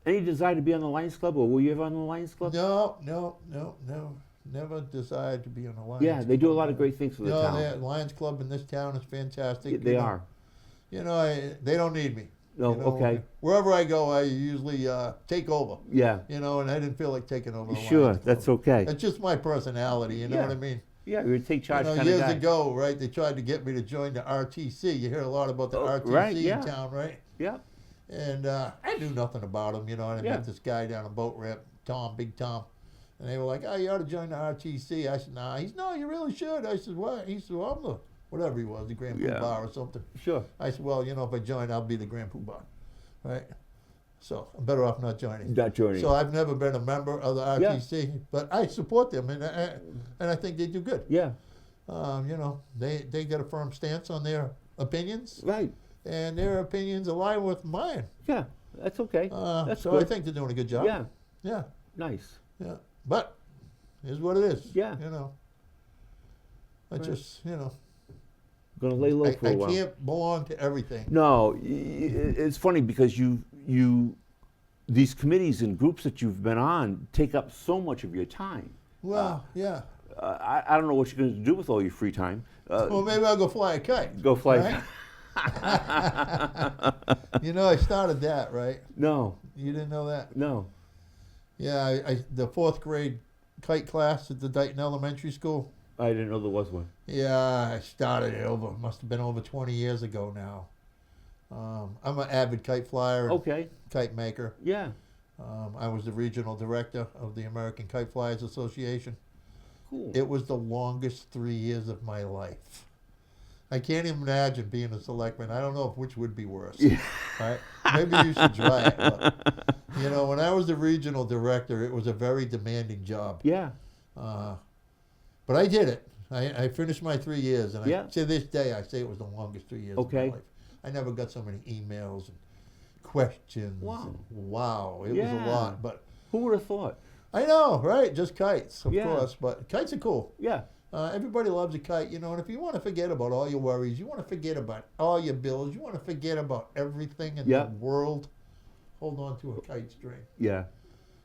Any desire to be on the Lions Club, or were you ever on the Lions Club? No. Never decided to be on the Lions Yeah, they do a Club. lot of great things for the No, town. the Lions Club in this town is fantastic. Yeah, they You know, are. You know, they don't need me. No, You know, okay. Wherever I go, I usually take over. Yeah. You know, and I didn't feel like taking over the Sure, Lions that's Club. okay. That's just my personality, you know Yeah. what I mean? Yeah, you're a take charge You know, kind of years guy. ago, right, they tried to get me to join the RTC. You hear a lot about the Oh, RTC right, yeah. in town, right? Yeah. And I knew nothing about them, you know, and I Yeah. met this guy down a boat ramp, Tom, Big Tom. And they were like, oh, you ought to join the RTC. I said, nah. He said, no, you really should. I said, what? He said, well, I'm the, whatever he was, the Grand Yeah. Poobah or something. Sure. I said, well, you know, if I join, I'll be the Grand Poobah, right? So I'm better off not joining. Not joining. So I've never been a member of the RTC, but I support them, and I think they do good. Yeah. You know, they got a firm stance on their opinions, Right. and their opinions align with mine. Yeah. That's okay. That's So good. I think they're doing a good job. Yeah. Yeah. Nice. Yeah. But here's what it is. Yeah. You know. I Right. just, you know, Gonna lay low for a I while. can't belong to everything. No, it's funny because these committees and groups that you've been on take up so much of your time. Well, yeah. I don't know what you're going to do with all your free time. Well, maybe I'll go fly a kite. Go fly. Right? You know, I started that, right? No, You didn't know that? no. Yeah, the 4th grade kite class at the Dighton Elementary School. I didn't know there was one. Yeah, I started it must have been over 20 years ago now. I'm an avid kite flyer and Okay. kite maker. Yeah. I was the regional director of the American Kite Flyers Association. Cool. It was the longest 3 years of my life. I can't even imagine being a selectman. I don't know which would be worse. Yeah. Right? Maybe you should try it. But, you know, when I was the regional director, it was a very demanding job. Yeah. But I did it. I finished my 3 years, and Yeah. to this day, I say it was the longest 3 years Okay. of my life. I never got so many emails and questions. Wow. Wow, it was Yeah. a lot. But Who would have thought? I know, right? Just kites, of Yeah. course. But kites are cool. Yeah. Everybody loves a kite, you know. And if you want to forget about all your worries, you want to forget about all your bills, you want to forget about everything in Yeah. the world, hold on to a kite string. Yeah.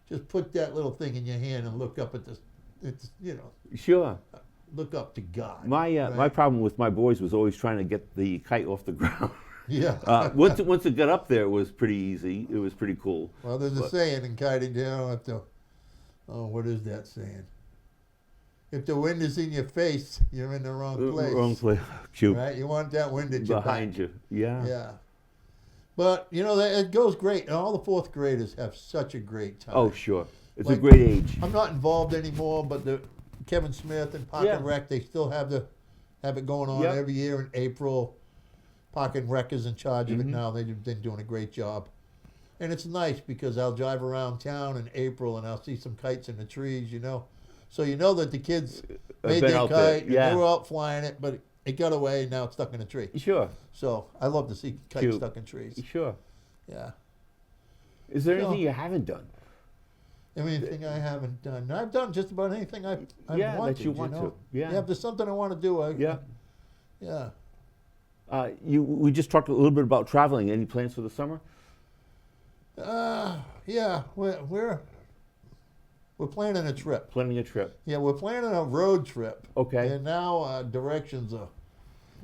Just put that little thing in your hand and look up at this. It's, you know, Sure. look up to God. My right? my problem with my boys was always trying to get the kite off the ground. Yeah. Once it got up there, it was pretty easy. It was pretty cool. Well, there's a But- saying in kiting, you don't have to. Oh, what is that saying? If the wind is in your face, you're in the wrong place. Wrong place. Cute. Right? You want that wind at your Behind back. you. Yeah. Yeah. But, you know, it goes great. And all the 4th graders have such a great time. Oh, sure. It's a Like- great age. I'm not involved anymore, but Kevin Smith and Park Yeah. and Rec, they still have it going on Yep. every year in April. Park and Rec is in charge of it Mhm. now. They've been doing a great job. And it's nice because I'll drive around town in April and I'll see some kites in the trees, you know. So you know that the kids made been their out there, kite and yeah. they were out flying it, but it got away and now it's stuck in a tree. Sure. So I love to see kites Cute. stuck in trees. Sure. Yeah. Is there So- anything you haven't done? Anything I haven't done. I've done just about anything I've Yeah, wanted, that you want know? to. Yeah. If there's something I want to do, Yeah. yeah. We just talked a little bit about traveling. Any plans for the summer? Yeah, we're planning a trip. Planning a trip. Yeah, we're planning a road trip. Okay. And now directions are.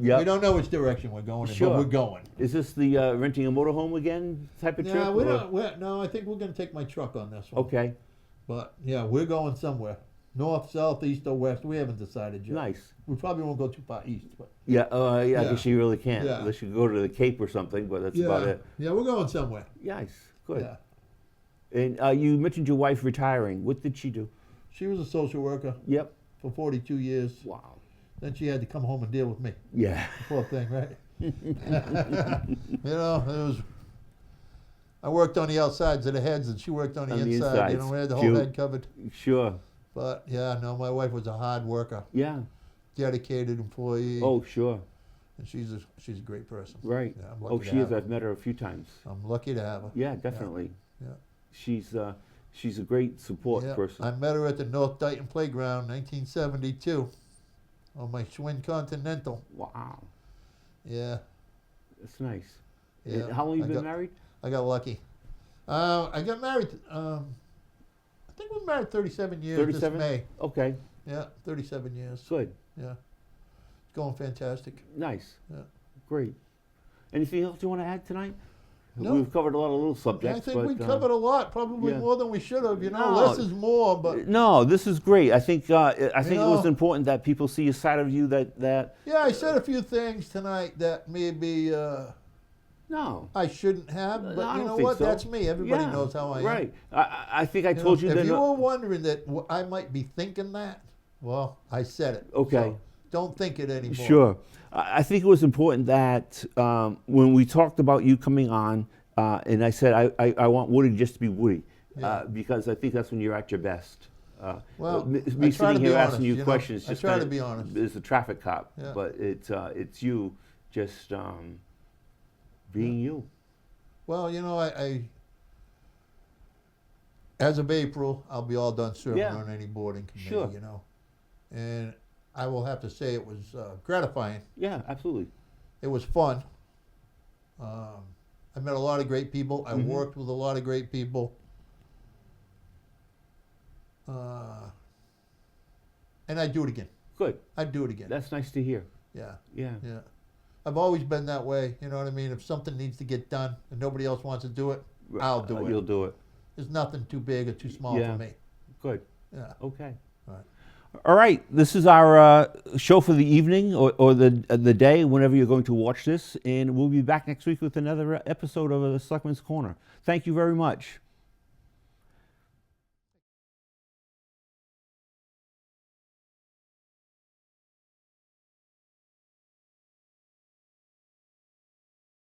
Yeah. We don't know which direction we're going in, Sure. but we're going. Is this the renting a motorhome again type of trip? Yeah, we or- don't. No, I think we're going to take my truck on this one. Okay. But yeah, we're going somewhere. North, south, east, or west. We haven't decided yet. Nice. We probably won't go too far east, but. Yeah. I Yeah. guess you really can't. Yeah. Unless you go to the Cape or something, but that's about it. Yeah, we're going somewhere. Nice. Good. Yeah. And you mentioned your wife retiring. What did she do? She was a social worker Yep. for 42 years. Wow. Then she had to come home and deal with me. Yeah. Poor thing, right? You know, it was. I worked on the outsides of the heads, and she worked on the On the inside. You know, insides. we had the whole Cute. head covered. Sure. But yeah, no, my wife was a hard worker, Yeah. dedicated employee. Oh, sure. And she's a great person. Right. Yeah, I'm lucky Oh, to she have is. her. I've met her a few times. I'm lucky to have her. Yeah, definitely. Yeah. She's a great support Yeah, person. I met her at the North Dighton Playground, 1972, on my Schwinn Continental. Wow. Yeah, That's nice. yeah. And how long you I been got- married? I got lucky. I got married. I think we were married 37 years 37? this May. Okay. Yeah, 37 years. Good. Yeah, it's going fantastic. Nice. Yeah. Great. Anything else you want to add tonight? No. We've covered a lot of little Yeah, subjects. I think but, we covered a lot, probably yeah. more than we should have. You know, No. less is more. But No, this is great. I think it was know- important that people see a side of you that yeah, I said a few things tonight that maybe no. I shouldn't have. No, But I you don't know think what? so. That's me. Everybody Yeah, knows how I am. Right. I think I You told know, you if that. you were wondering that I might be thinking that, well, I said it. Okay. So don't think it anymore. Sure. I think it was important that when we talked about you coming on, and I said I want Woody just to be Woody, Yeah. because I think that's when you're at your best. Well, me I try to sitting be here honest, asking you you know. questions I just try to kinda be honest. is a traffic cop, Yeah. but it's you just being you. Well, you know, I as of April, I'll be all done serving Yeah. on any boarding committee. Sure. You know, and I will have to say it was gratifying. Yeah, absolutely. It was fun. I met a lot of great people. I Mhm. worked with a lot of great people. And I'd do it again. Good. I'd do it again. That's nice to hear. Yeah, Yeah. yeah. I've always been that way. You know what I mean? If something needs to get done and nobody else wants to do it, I'll do it. You'll do it. There's nothing too big or too small Yeah. for me. Good. Yeah. Okay. All right. All right. This is our show for the evening or the day, whenever you're going to watch this. And we'll be back next week with another episode of the Selectman's Corner. Thank you very much.